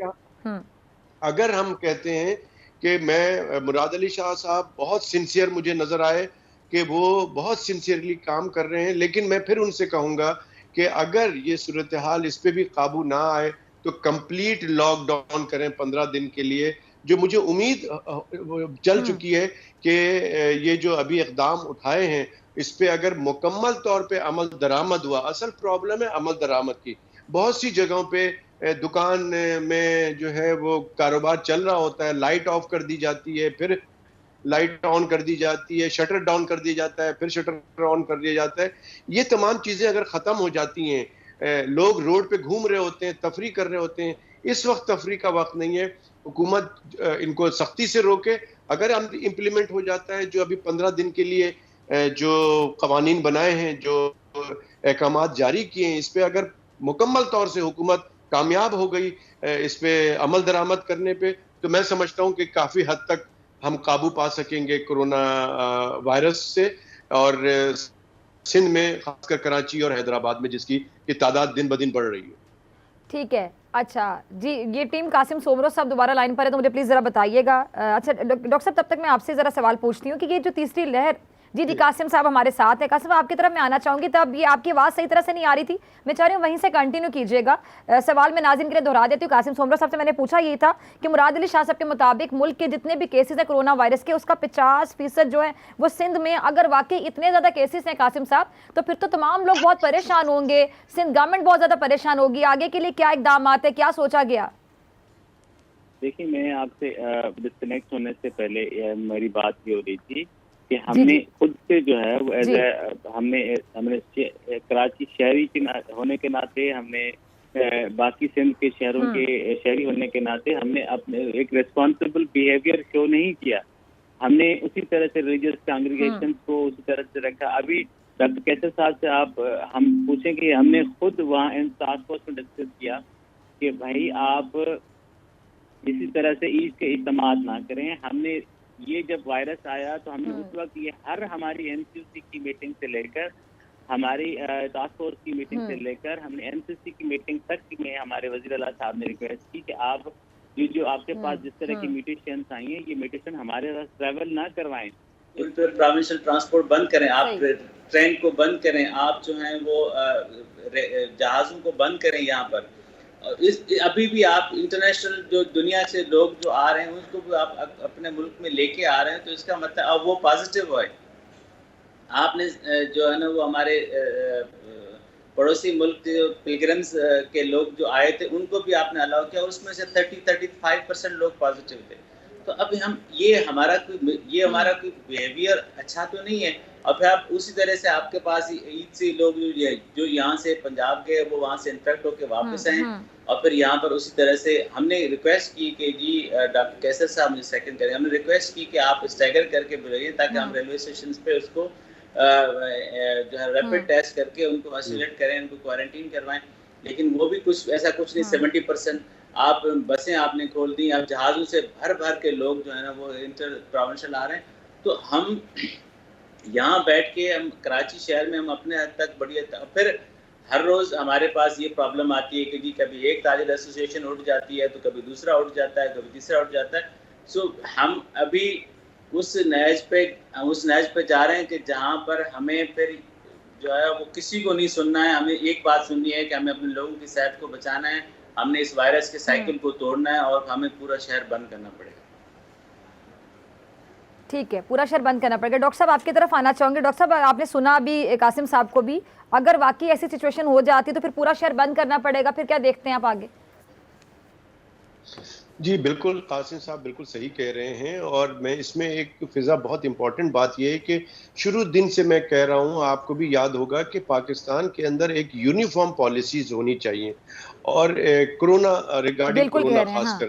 अगर हम कहते हैं कि मैं मुराद अली शाह साहब बहुत सिंसियर मुझे नजर आए कि वो बहुत सिंसियरली काम कर रहे हैं, लेकिन मैं फिर उनसे कहूंगा कि अगर ये सूरत हाल इस पे भी काबू ना आए तो कंप्लीट लॉकडाउन करें 15 दिन के लिए, जो मुझे उम्मीद चल चुकी है कि ये जो अभी इक़दाम उठाए हैं इस पे अगर मुकम्मल तौर पे अमल दरामद हुआ। असल प्रॉब्लम है अमल दरामद की। बहुत सी जगहों पे दुकान में जो है वो कारोबार चल रहा होता है, लाइट ऑफ कर दी जाती है, फिर लाइट ऑन कर दी जाती है, शटर डाउन कर दिया जाता है, फिर शटर ऑन कर दिया जाता है। ये तमाम चीजें अगर खत्म हो जाती हैं, लोग रोड पे घूम रहे होते हैं, तफरी कर रहे होते हैं, इस वक्त तफरी का वक्त नहीं है। हुकूमत इनको सख्ती से रोके। अगर इम्प्लीमेंट हो जाता है जो अभी 15 दिन के लिए जो कवानीन बनाए हैं, जो अहकामात जारी किए हैं, इस पे अगर मुकम्मल तौर से हुकूमत कामयाब हो गई इस पे अमल दरामद करने पे, तो मैं समझता हूँ कि काफी हद तक हम काबू पा सकेंगे कोरोना वायरस से। और सिंध में खासकर कराची और हैदराबाद में जिसकी की तादाद दिन ब दिन बढ़ रही है। ठीक है, अच्छा जी, ये टीम कासिम सोमरो साहब दोबारा लाइन पर है तो मुझे प्लीज़ ज़रा बताइएगा। अच्छा डॉक्टर साहब, तब तक मैं आपसे ज़रा सवाल पूछती हूँ कि ये जो तीसरी लहर, जी कासिम साहब हमारे साथ है। कासिम आपकी तरफ मैं आना चाहूँगी, तब ये आपकी आवाज़ सही तरह से नहीं आ रही थी, मैं चाह रही हूँ वहीं से कंटिन्यू कीजिएगा। सवाल मैं नाज़रीन के लिए दोहरा देती हूँ। कासिम सोमरो साहब से मैंने पूछा ये था कि मुराद अली शाह साहब के मुताबिक मुल्क के जितने भी केसेस हैं कोरोना वायरस के, उसका 50% जो है वो सिंध में। अगर वाकई इतने ज़्यादा केसेस हैं कासिम साहब, तो फिर तो तमाम लोग बहुत परेशान होंगे, सिंध गवर्नमेंट बहुत ज़्यादा परेशान होगी। आगे के लिए क्या इकदाम है, क्या सोचा गया? देखिए, मैं आपसे डिस्कनेक्ट होने से पहले मेरी बात ये हो रही थी कि हमने खुद से जो है वो हमने कराची शहरी होने के नाते, हमने बाकी सिंध के शहरों के शहरी होने के नाते हमने अपने एक रिस्पॉन्सिबल बिहेवियर शो नहीं किया। हमने उसी तरह से रिलीजियस कांग्रीगेशन को उसी तरह से रखा। अभी डॉक्टर कैसर साहब से हम पूछेंगे, हमने खुद वहाँ इन टास्क फोर्स में डिस्कस किया कि भाई आप इसी तरह से ईद के इस्तेमाल ना करें। हमने ये जब वायरस आया तो हमने उस वक्त ये हमारी एमसीसी की मीटिंग से लेकर हमारी टास्क फोर्स की मीटिंग से लेकर हमने एमसीसी की मीटिंग तक में हमारे वज़ीर आला साहब ने रिक्वेस्ट की कि आप जो आपके पास जिस तरह की म्यूटेशंस आई हैं, ये म्यूटेशन हमारे साथ ट्रैवल ना करवाएं। उन पर प्रोविंशियल ट्रांसपोर्ट बंद करें, आप ट्रेन को बंद करें, आप जो हैं वो जहाज़ों को बंद करें। यहाँ पर अभी भी आप इंटरनेशनल जो दुनिया से लोग जो आ रहे हैं उसको भी आप अपने मुल्क में लेके आ रहे हैं, तो इसका मतलब अब वो पॉजिटिव है। आपने जो है ना वो हमारे पड़ोसी मुल्क के पिलग्रिम्स के लोग जो आए थे उनको भी आपने अलाउ किया, उसमें से 30-35% लोग पॉजिटिव थे। तो अब ये हमारा कोई बिहेवियर अच्छा तो नहीं है। और फिर आप उसी तरह से आपके पास ईद से लोग जो यहाँ से पंजाब गए वो वहाँ से इन्फेक्ट होकर वापस आए, और फिर यहाँ पर उसी तरह से हमने रिक्वेस्ट की कि जी डॉक्टर कैसर साहब मुझे सेकंड करें, हमने रिक्वेस्ट की कि आप स्टैगर करके बुलाइए ताकि हम रेलवे स्टेशन पे उसको जो है रैपिड टेस्ट करके उनको आइसोलेट करें, उनको क्वारंटीन करवाएं। लेकिन वो भी ऐसा कुछ नहीं। 70% आप बसें आपने खोल दी, आप जहाज़ों से भर के लोग जो है ना वो इंटर प्रोविंशियल आ रहे हैं। तो हम यहाँ बैठ के हम कराची शहर में हम अपने हद तक बढ़िया, फिर हर रोज़ हमारे पास ये प्रॉब्लम आती है कि जी कभी एक ताजिर एसोसिएशन उठ जाती है, तो कभी दूसरा उठ जाता है, कभी तीसरा उठ जाता है। सो हम अभी उस नहज पे जा रहे हैं कि जहाँ पर हमें फिर जो है वो किसी को नहीं सुनना है। हमें एक बात सुननी है कि हमें अपने लोगों की सेहत को बचाना है, हमने इस वायरस के साइकिल को तोड़ना है और हमें पूरा शहर बंद करना पड़ेगा। ठीक है, पूरा शहर बंद करना पड़ेगा। डॉक्टर साहब आपकी तरफ आना चाहूँगी। डॉक्टर साहब आपने सुना अभी कासिम साहब को भी, अगर वाकई ऐसी सिचुएशन हो जाती तो फिर पूरा शहर बंद करना पड़ेगा, फिर क्या देखते हैं आप आगे? जी बिल्कुल, कासिम साहब बिल्कुल सही कह रहे हैं। और मैं इसमें एक फिज़ा बहुत इंपॉर्टेंट बात यह है कि शुरू दिन से मैं कह रहा हूँ, आपको भी याद होगा कि पाकिस्तान के अंदर एक यूनिफॉर्म पॉलिसीज होनी चाहिए और कोरोना रिगार्डिंग कोरोना खासकर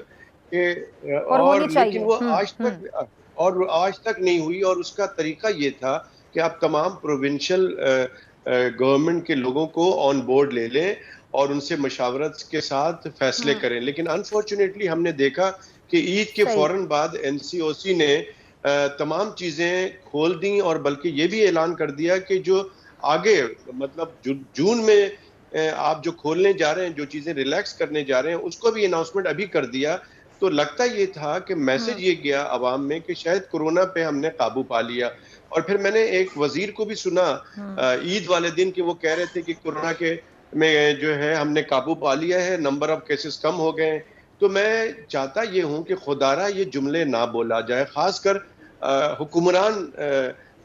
और लेकिन वो आज तक नहीं हुई। और उसका तरीका ये था कि आप तमाम प्रोविंशियल गवर्नमेंट के लोगों को ऑन बोर्ड ले लें और उनसे मशावरत के साथ फैसले करें। लेकिन अनफॉर्चुनेटली हमने देखा कि ईद के फौरन बाद एनसीओसी ने तमाम चीज़ें खोल दी और बल्कि ये भी ऐलान कर दिया कि जो आगे मतलब जून में आप जो खोलने जा रहे हैं, जो चीज़ें रिलैक्स करने जा रहे हैं, उसको भी अनाउंसमेंट अभी कर दिया। तो लगता ये था कि मैसेज ये गया आवाम में कि शायद कोरोना पे हमने काबू पा लिया। और फिर मैंने एक वजीर को भी सुना ईद वाले दिन कि वो कह रहे थे कि कोरोना के में जो है हमने काबू पा लिया है, नंबर ऑफ केसेस कम हो गए हैं। तो मैं चाहता ये हूं कि खुदारा ये जुमले ना बोला जाए, खासकर हुक्मरान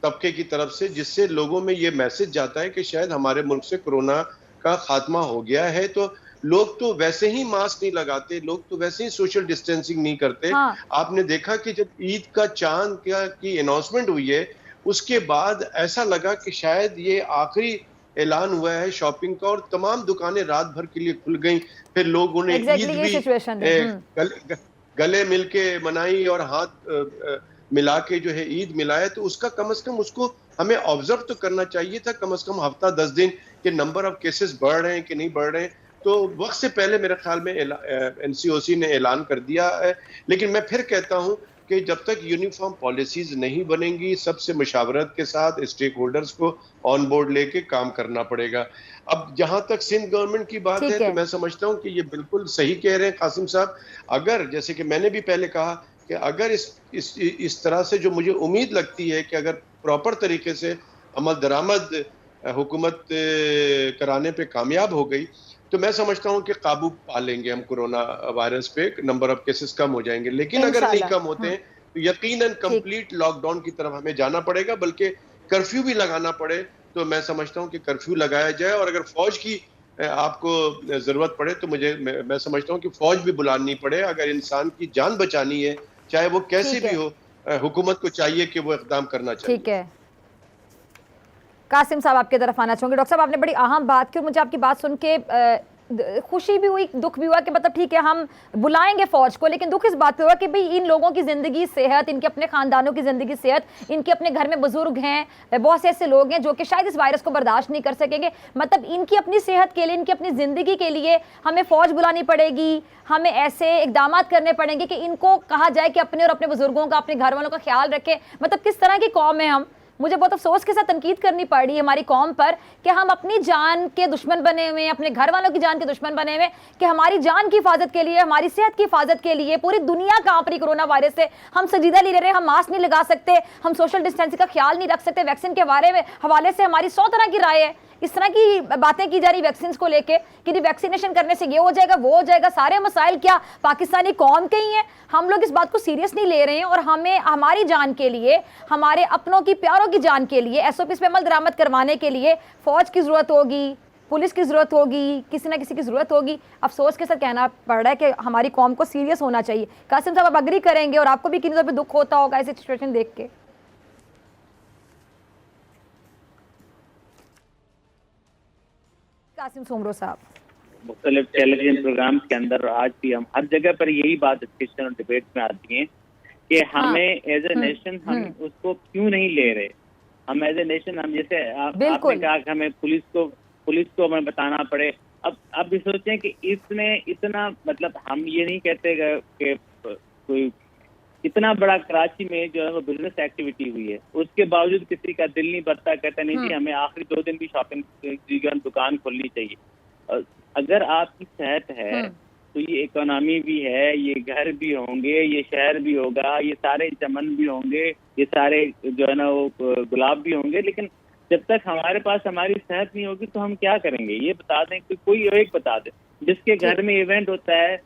तबके की तरफ से, जिससे लोगों में ये मैसेज जाता है कि शायद हमारे मुल्क से कोरोना का खात्मा हो गया है। तो लोग तो वैसे ही मास्क नहीं लगाते, लोग तो वैसे ही सोशल डिस्टेंसिंग नहीं करते। हाँ। आपने देखा कि जब ईद का चांद की अनाउंसमेंट हुई है, उसके बाद ऐसा लगा कि शायद ये आखिरी ऐलान हुआ है शॉपिंग का, और तमाम दुकानें रात भर के लिए खुल गई। फिर लोगों ने ईद भी गले मिलके मनाई और हाथ मिला के जो है ईद मिलाया। तो उसका कम से कम उसको हमें ऑब्जर्व तो करना चाहिए था, कम से कम हफ्ता 10 दिन, कि नंबर ऑफ केसेस बढ़ रहे हैं कि नहीं बढ़ रहे हैं। तो वक्त से पहले मेरे ख्याल में एनसीओसी ने ऐलान कर दिया है। लेकिन मैं फिर कहता हूं कि जब तक यूनिफॉर्म पॉलिसीज नहीं बनेंगी, सबसे मशावरत के साथ स्टेक होल्डर्स को ऑन बोर्ड लेके काम करना पड़ेगा। अब जहां तक सिंध गवर्नमेंट की बात है, तो मैं समझता हूं कि ये बिल्कुल सही कह रहे हैं कासिम साहब। अगर, जैसे कि मैंने भी पहले कहा, कि अगर इस तरह से जो मुझे उम्मीद लगती है कि अगर प्रॉपर तरीके से अमल दरामद हुकूमत कराने पे कामयाब हो गई, तो मैं समझता हूं कि काबू पा लेंगे हम कोरोना वायरस पे, नंबर ऑफ केसेस कम हो जाएंगे। लेकिन अगर नहीं कम होते हैं तो यकीनन कंप्लीट लॉकडाउन की तरफ हमें जाना पड़ेगा, बल्कि कर्फ्यू भी लगाना पड़े तो मैं समझता हूं कि कर्फ्यू लगाया जाए। और अगर फौज की आपको जरूरत पड़े तो मैं समझता हूं कि फौज भी बुलानी पड़े। अगर इंसान की जान बचानी है, चाहे वो कैसे भी हो, हुकूमत को चाहिए कि वो इक़दाम करना चाहिए। ठीक है, कासिम साहब आपकी तरफ आना चाहूंगी। डॉक्टर साहब, आपने बड़ी अहम बात की और मुझे आपकी बात सुन के खुशी भी हुई, दुख भी हुआ कि मतलब ठीक है हम बुलाएंगे फौज को, लेकिन दुख इस बात पे हुआ कि भाई इन लोगों की जिंदगी सेहत, इनके अपने खानदानों की जिंदगी सेहत, इनके अपने घर में बुजुर्ग हैं, बहुत से ऐसे लोग हैं जो कि शायद इस वायरस को बर्दाश्त नहीं कर सकेंगे। मतलब इनकी अपनी सेहत के लिए, इनकी अपनी जिंदगी के लिए हमें फौज बुलानी पड़ेगी, हमें ऐसे इकदाम करने पड़ेंगे कि इनको कहा जाए कि अपने और अपने बुजुर्गों का, अपने घर वालों का ख्याल रखें। मतलब किस तरह की कौम है हम। मुझे बहुत अफसोस के साथ तनकीद करनी पड़ रही है हमारी कौम पर कि हम अपनी जान के दुश्मन बने हुए हैं, अपने घर वालों की जान के दुश्मन बने हुए हैं, कि हमारी जान की हिफाजत के लिए, हमारी सेहत की हिफाजत के लिए पूरी दुनिया कांप रही कोरोना वायरस से। हम संजीदा ले रहे हैं, हम मास्क नहीं लगा सकते, हम सोशल डिस्टेंसिंग का ख्याल नहीं रख सकते, वैक्सीन के बारे में हवाले से हमारी 100 तरह की राय है। इस तरह की बातें की जा रही वैक्सीन को लेके कि वैक्सीनेशन करने से ये हो जाएगा, वो हो जाएगा। सारे मसाइल क्या पाकिस्तानी कौम के ही हैं? हम लोग इस बात को सीरियस नहीं ले रहे हैं और हमें हमारी जान के लिए, हमारे अपनों की, प्यारों की जान के लिए, एसओपी पे अमल दरामद करवाने के लिए फौज की जरूरत होगी, पुलिस की जरूरत होगी, किसी ना किसी की जरूरत होगी। अफसोस के साथ कहना पड़ रहा है कि हमारी कौम को सीरियस होना चाहिए। कासिम साहब, आप अग्री करेंगे और आपको भी किसी तौर पर दुख होता होगा ऐसी सिचुएशन देख के? कासिम सोमरो साहब, मुख्तलिफ टेलीविजन प्रोग्राम के अंदर आज भी हम हर जगह पर यही बात डिस्कशन और डिबेट में आती है कि हमें एज ए नेशन हम उसको क्यों नहीं ले रहे। हम एज ए नेशन, हम जैसे आपने कहा कि हमें पुलिस को हमें बताना पड़े। अब भी सोचें कि इसमें इतना, मतलब हम ये नहीं कहते कि कोई इतना बड़ा कराची में जो है वो बिजनेस एक्टिविटी हुई है, उसके बावजूद किसी का दिल नहीं बदता, कहता नहीं जी हमें आखिरी 2 दिन भी शॉपिंग दुकान खोलनी चाहिए। अगर आपकी सेहत है तो ये इकोनॉमी भी है, ये घर भी होंगे, ये शहर भी होगा, ये सारे चमन भी होंगे, ये सारे जो है ना वो गुलाब भी होंगे। लेकिन जब तक हमारे पास हमारी सेहत नहीं होगी तो हम क्या करेंगे? ये बता दें कि कोई एक बता दे जिसके घर में इवेंट होता है,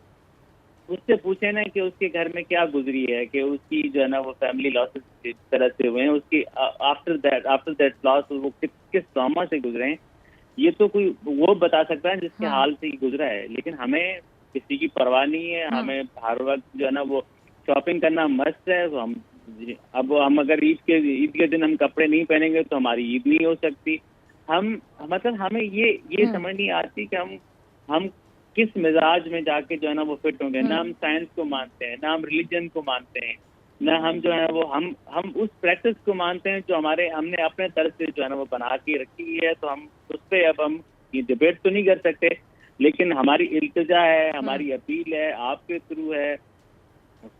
उससे पूछे ना कि उसके घर में क्या गुजरी है, कि उसकी जो है ना वो फैमिली लॉसेस किस तरह से हुए हैं, उसकी आफ्टर दैट लॉस वो किस ट्रॉमा से गुजरे हैं। ये तो कोई वो बता सकता है जिसके हाल से गुजरा है। लेकिन हमें किसी की परवाह नहीं है, हमें हर वक्त जो है ना वो शॉपिंग करना मस्त है। तो हम अगर ईद के दिन हम कपड़े नहीं पहनेंगे तो हमारी ईद नहीं हो सकती। मतलब हमें ये समझ नहीं आती कि हम किस मिजाज में जाके जो है ना वो फिट होंगे। ना हम साइंस को मानते हैं, ना हम रिलीजन को मानते हैं, ना हम जो है वो हम उस प्रैक्टिस को मानते हैं जो हमने अपने तरफ से जो है ना वो बना के रखी है। तो हम उस पर अब हम ये डिबेट तो नहीं कर सकते, लेकिन हमारी इल्तिजा है, हमारी अपील है, आपके थ्रू है,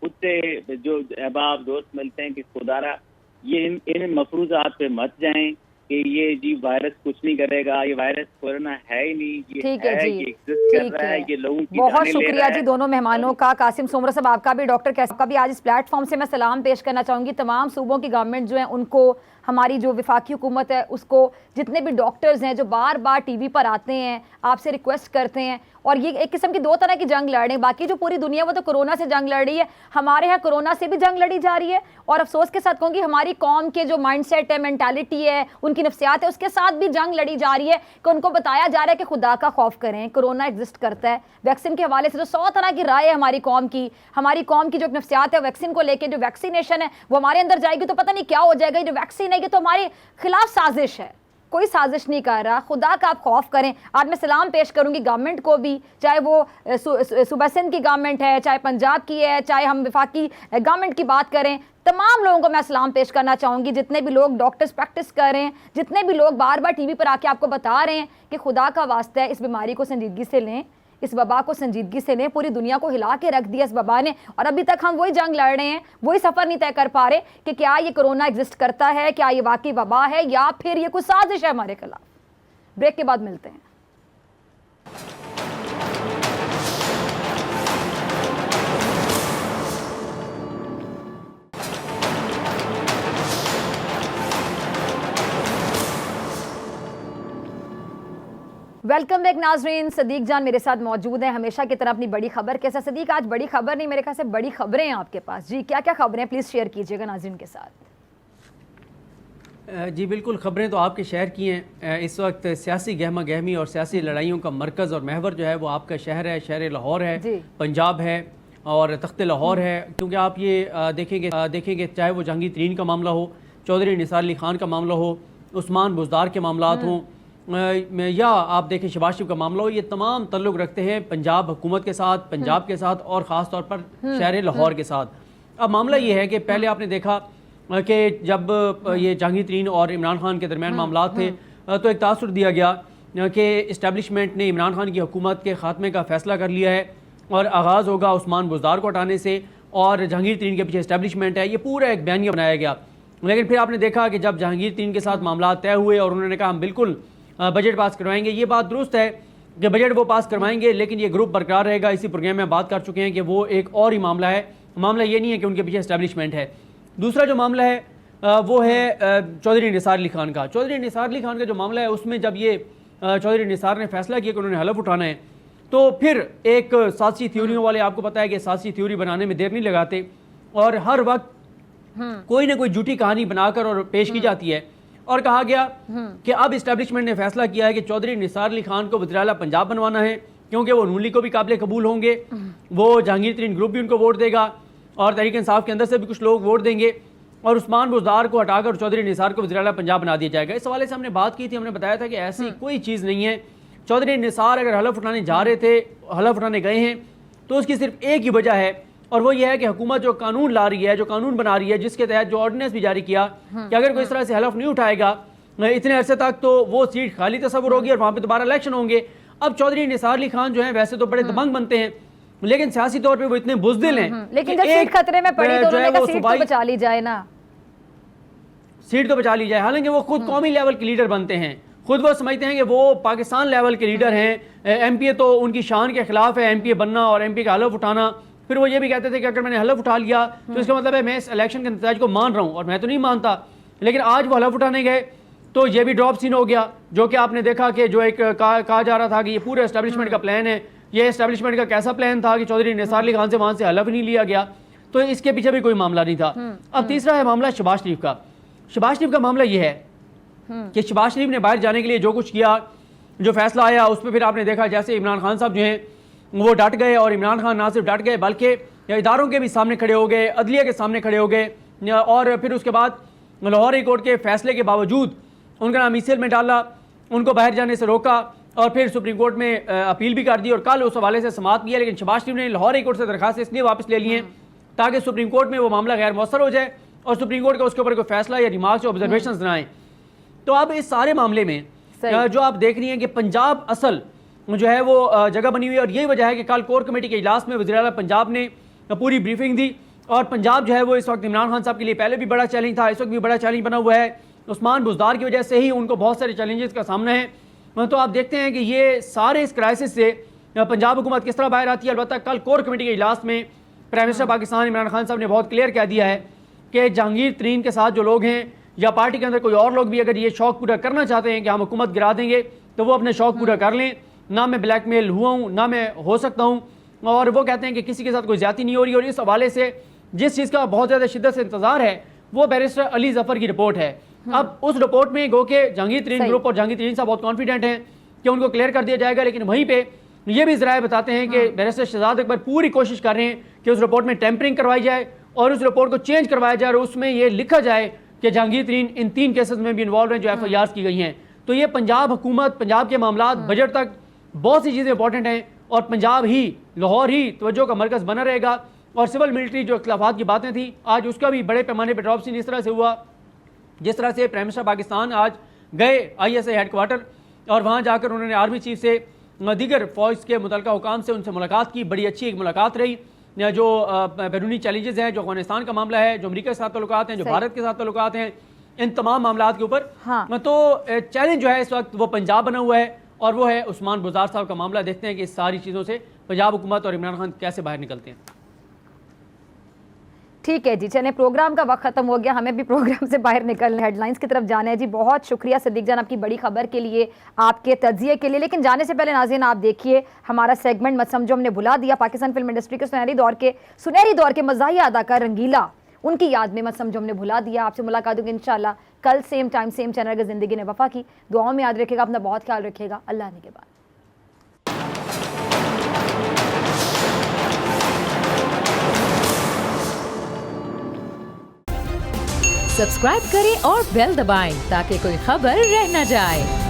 खुद से जो अहबाब दोस्त मिलते हैं कि खुदारा ये इन मफरूजात पे मत जाएं कि ये जी वायरस कुछ नहीं करेगा, ये वायरस कोरोना है ही नहीं, ये एग्जिस्ट कर रहा है, ये लोगों की बहुत शुक्रिया जी दोनों मेहमानों का। कासिम सोमरो साहब, आपका भी, डॉक्टर कैफ का भी आज इस प्लेटफॉर्म से मैं सलाम पेश करना चाहूंगी। तमाम सूबों की गवर्नमेंट जो है उनको हमारी जो वफाकी हुकूमत है उसको, जितने भी डॉक्टर्स हैं जो बार बार टीवी पर आते हैं, आपसे रिक्वेस्ट करते हैं, और ये एक किस्म की दो तरह की जंग लड़ रहे हैं। बाकी जो पूरी दुनिया वो तो कोरोना से जंग लड़ रही है, हमारे यहाँ कोरोना से भी जंग लड़ी जा रही है। और अफसोस के साथ कहूँगी हमारी कौम के जो माइंडसेट है, मेंटालिटी है, उनकी नफ्सियात है, उसके साथ भी जंग लड़ी जा रही है कि उनको बताया जा रहा है कि खुदा का खौफ करें, कोरोना एग्जिस्ट करता है। वैक्सीन के हवाले से जो 100 तरह की राय है हमारी कौम की जो नफ्सियात है वैक्सीन को लेकर, जो वैक्सीनेशन है वो हमारे अंदर जाएगी तो पता नहीं क्या हो जाएगा। जो वैक्सीन है तो हमारे खिलाफ साजिश है, कोई साजिश नहीं कर रहा। खुदा का आप खौफ करें। आज मैं सलाम पेश करूंगी गवर्नमेंट को भी, चाहे वो सूबा सिंध की गवर्नमेंट है, चाहे पंजाब की है, चाहे हम वफाकी गवर्नमेंट की बात करें, तमाम लोगों को मैं सलाम पेश करना चाहूँगी। जितने भी लोग डॉक्टर्स प्रैक्टिस कर रहे हैं, जितने भी लोग बार बार टीवी पर आके आपको बता रहे हैं कि खुदा का वास्ता है इस बीमारी को संजीदगी से लें, इस वबा को संजीदगी से लें। पूरी दुनिया को हिला के रख दिया इस वबा ने, और अभी तक हम वही जंग लड़ रहे हैं, वही सफ़र नहीं तय कर पा रहे कि क्या ये कोरोना एग्जिस्ट करता है, क्या ये वाकई वबा है, या फिर ये कुछ साजिश है हमारे खिलाफ। ब्रेक के बाद मिलते हैं। वेलकम बैक नाजरीन। सदीक जान मेरे साथ मौजूद हैं हमेशा की तरह अपनी बड़ी खबर के साथ। सदीक, आज बड़ी खबर नहीं, मेरे ख्याल से बड़ी खबरें हैं आपके पास। जी, क्या क्या खबरें प्लीज़ शेयर कीजिएगा नाजरीन के साथ। जी बिल्कुल, ख़बरें तो आपके शहर की हैं। इस वक्त सियासी गहमा गहमी और सियासी लड़ाइयों का मरकज़ और महवर जो है वो आपका शहर है, शहर लाहौर है, पंजाब है और तख्त लाहौर है। क्योंकि आप ये देखेंगे चाहे वो जहांगीर तरीन का मामला हो, चौधरी निसार अली खान का मामला हो, उस्मान बुज़दार के मामला हों, या आप देखें शहबाज शरीफ का मामला हो, ये तमाम तल्लुक़ रखते हैं पंजाब हुकूमत के साथ, पंजाब के साथ और ख़ास तौर पर शहर लाहौर के साथ। अब मामला ये है कि पहले आपने देखा कि जब ये जहांगीर तरीन और इमरान खान के दरमियान मामला थे तो एक तासुर दिया गया कि इस्टेब्लिशमेंट ने इमरान खान की हुकूमत के ख़ात्मे का फ़ैसला कर लिया है और आगाज़ होगा उस्मान बुज़दार को हटाने से, और जहांगीर तरीन के पीछे इस्टेब्लिशमेंट है। ये पूरा एक बयानिया बनाया गया। लेकिन फिर आपने देखा कि जब जहांगीर तरीन के साथ मामला तय हुए और उन्होंने कहा हम बिल्कुल बजट पास करवाएंगे, ये बात दुरुस्त है कि बजट वो पास करवाएंगे, लेकिन ये ग्रुप बरकरार रहेगा। इसी प्रोग्राम में बात कर चुके हैं कि वो एक और ही मामला है। मामला ये नहीं है कि उनके पीछे इस्टेब्लिशमेंट है। दूसरा जो मामला है वो है चौधरी निसार अली खान का। चौधरी निसार अली खान का जो मामला है उसमें जब ये चौधरी निसार ने फैसला किया कि उन्होंने हलफ उठाना है, तो फिर एक साजिशी थ्योरियों वाले, आपको पता है कि साजिशी थ्योरी बनाने में देर नहीं लगाते और हर वक्त कोई ना कोई झूठी कहानी बनाकर और पेश की जाती है। और कहा गया कि अब इस्टेब्लिशमेंट ने फैसला किया है कि चौधरी निसार अली खान को वज़ीर-ए-आला पंजाब बनवाना है, क्योंकि वो नून लीग को भी काबिल कबूल होंगे, वो जहांगीर तरीन ग्रुप भी उनको वोट देगा और तहरीक इंसाफ के अंदर से भी कुछ लोग वोट देंगे, और उस्मान बुज़दार को हटाकर चौधरी निसार को वज़ीर-ए-आला पंजाब बना दिया जाएगा। इस हवाले से हमने बात की थी, हमने बताया था कि ऐसी कोई चीज़ नहीं है। चौधरी निसार अगर हलफ उठाने जा रहे थे, हलफ उठाने गए हैं, तो उसकी सिर्फ एक ही वजह है, और वो ये है कि हुकूमत जो कानून ला रही है, जो कानून बना रही है, जिसके तहत जो ऑर्डिनेंस भी जारी किया कि अगर कोई इस तरह से हलफ नहीं उठाएगा इतने अरसे तक, तो वो सीट खाली तस्वुर होगी और वहाँ पे दोबारा इलेक्शन होंगे। अब चौधरी निसार अली खान जो है वैसे तो बड़े दबंग बनते हैं, लेकिन सियासी तौर पे वो इतने बुज़दिल हैं। लेकिन जब सीट खतरे में पड़ी तो उन्होंने कहा सीट तो बचा ली जाए ना, सीट तो बचा ली जाए। हालांकि वो खुद कौमी लेवल के लीडर बनते हैं, खुद वो समझते हैं कि वो पाकिस्तान लेवल के लीडर हैं। एमपीए तो उनकी शान के खिलाफ है, एमपीए बनना और एमपी का हलफ उठाना। फिर वो ये भी कहते थे कि अगर मैंने हलफ उठा लिया तो इसका मतलब है मैं इस इलेक्शन के नतीजे को मान रहा हूँ, और मैं तो नहीं मानता। लेकिन आज वो हलफ उठाने गए तो ये भी ड्रॉप सीन हो गया, जो कि आपने देखा कि जो एक कहा जा रहा था कि ये पूरे एस्टेब्लिशमेंट का प्लान है। ये एस्टेब्लिशमेंट का कैसा प्लान था कि चौधरी निसार अली खान से वहाँ से हलफ नहीं लिया गया, तो इसके पीछे भी कोई मामला नहीं था। अब तीसरा है मामला शहबाज शरीफ का। शहबाज शरीफ का मामला ये है कि शहबाज शरीफ ने बाहर जाने के लिए जो कुछ किया, जो फैसला आया, उस पर फिर आपने देखा जैसे इमरान खान साहब जो हैं वो डट गए, और इमरान खान ना सिर्फ डट गए बल्कि इदारों के भी सामने खड़े हो गए, अदलिया के सामने खड़े हो गए, और फिर उसके बाद लाहौर हाई कोर्ट के फैसले के बावजूद उनका नाम ईसीएल में डाला, उनको बाहर जाने से रोका, और फिर सुप्रीम कोर्ट में अपील भी कर दी और कल उस हवाले से समाअत किया। लेकिन शहबाज शरीफ ने लाहौर हाई कोर्ट से दरखास्त इसलिए वापस ले लिए ताकि सुप्रीम कोर्ट में वो मामला गैर मौसर हो जाए और सुप्रीम कोर्ट का उसके ऊपर कोई फैसला या रिमार्क्स या ऑब्जर्वेशंस ना आए। तो अब इस सारे मामले में जो आप देख रही हैं कि पंजाब असल जो है वो जगह बनी हुई है, और यही वजह है कि कल कोर कमेटी के इजलास में वज़ीर-ए-आला पंजाब ने पूरी ब्रीफिंग दी, और पंजाब जो है वो इस वक्त इमरान खान साहब के लिए पहले भी बड़ा चैलेंज था, इस वक्त भी बड़ा चैलेंज बना हुआ है। उस्मान बुज़दार की वजह से ही उनको बहुत सारे चैलेंजेस का सामना है। तो आप देखते हैं कि ये सारे इस क्राइसिस से पंजाब हुकूमत किस तरह बाहर आती है। अलबत्ता कल कोर कमेटी के इजलास में प्राइम मिनिस्टर पाकिस्तान इमरान खान साहब ने बहुत क्लियर कह दिया है कि जहांगीर तरीन के साथ जो लोग हैं या पार्टी के अंदर कोई और लोग भी अगर ये शौक पूरा करना चाहते हैं कि हम हुकूमत गिरा देंगे तो वो अपने शौक पूरा कर लें। ना मैं ब्लैकमेल हुआ हूँ ना मैं हो सकता हूँ, और वो कहते हैं कि किसी के साथ कोई ज्यादती नहीं हो रही। और इस हवाले से जिस चीज़ का बहुत ज़्यादा शिद्दत से इंतजार है वो बैरिस्टर अली जफर की रिपोर्ट है। अब उस रिपोर्ट में गो के जहांगीर तरीन ग्रुप और जहांगीर तरीन साहब बहुत कॉन्फिडेंट हैं कि उनको क्लियर कर दिया जाएगा, लेकिन वहीं पे ये भी ज़राए बताते हैं कि बैरिस्टर शहजाद अकबर पूरी कोशिश कर रहे हैं कि उस रिपोर्ट में टेम्परिंग करवाई जाए और उस रिपोर्ट को चेंज करवाया जाए और उसमें ये लिखा जाए कि जहांगीर तरीन इन 3 केसेस में भी इन्वॉल्व हैं जो FIRs की गई हैं। तो ये पंजाब हुकूमत, पंजाब के मामला, बजट तक बहुत सी चीज़ें इंपॉर्टेंट हैं और पंजाब ही, लाहौर ही तवज्जो का मरकज़ बना रहेगा। और सिविल मिलिट्री जो इख्तिलाफात की बातें थी आज उसका भी बड़े पैमाने पर ड्रॉप सीन इस तरह से हुआ जिस तरह से प्राइम मिनिस्टर पाकिस्तान आज गए ISI हेडक्वार्टर और वहाँ जाकर उन्होंने आर्मी चीफ से, दीगर फौज के मुतल्लिका हुकाम से उनसे मुलाकात की। बड़ी अच्छी एक मुलाकात रही। जो बैरूनी चैलेंजेस हैं, जो अफगानिस्तान का मामला है, जो अमेरिका के साथ ताल्लुकात हैं, जो भारत के साथ ताल्लुकात हैं, इन तमाम मामलात के ऊपर तो चैलेंज जो है इस वक्त वो पंजाब बना हुआ है और वो है उस्मान बुज़दार साहब का मामला। देखते हैं कि इस सारी चीज़ों से पंजाब हुकूमत और इमरान खान कैसे बाहर निकलते हैं। ठीक है जी, चलें प्रोग्राम का वक्त खत्म हो गया, हमें भी प्रोग्राम से बाहर निकलना, हेडलाइंस की तरफ जाना है जी। बहुत शुक्रिया सिद्दीक जान आपकी बड़ी खबर के लिए, आपके तज्जिए के लिए। लेकिन जाने से पहले नाज़रीन आप देखिए हमारा सेगमेंट मत समझो हमने भुला दिया। पाकिस्तान फिल्म इंडस्ट्री के सुनहरी दौर के मज़ाहिया अदाकार रंगीला, उनकी याद में मत समझो हमने भुला दिया। आपसे मुलाकात होगी इंशाल्लाह कल सेम टाइम सेम चैनल के ज़िंदगी ने वफा की। दुआओं में याद रखिएगा, अपना बहुत ख्याल रखिएगा। अल्लाह ने के बाद सब्सक्राइब करें और बेल दबाएं ताकि कोई खबर रह न जाए।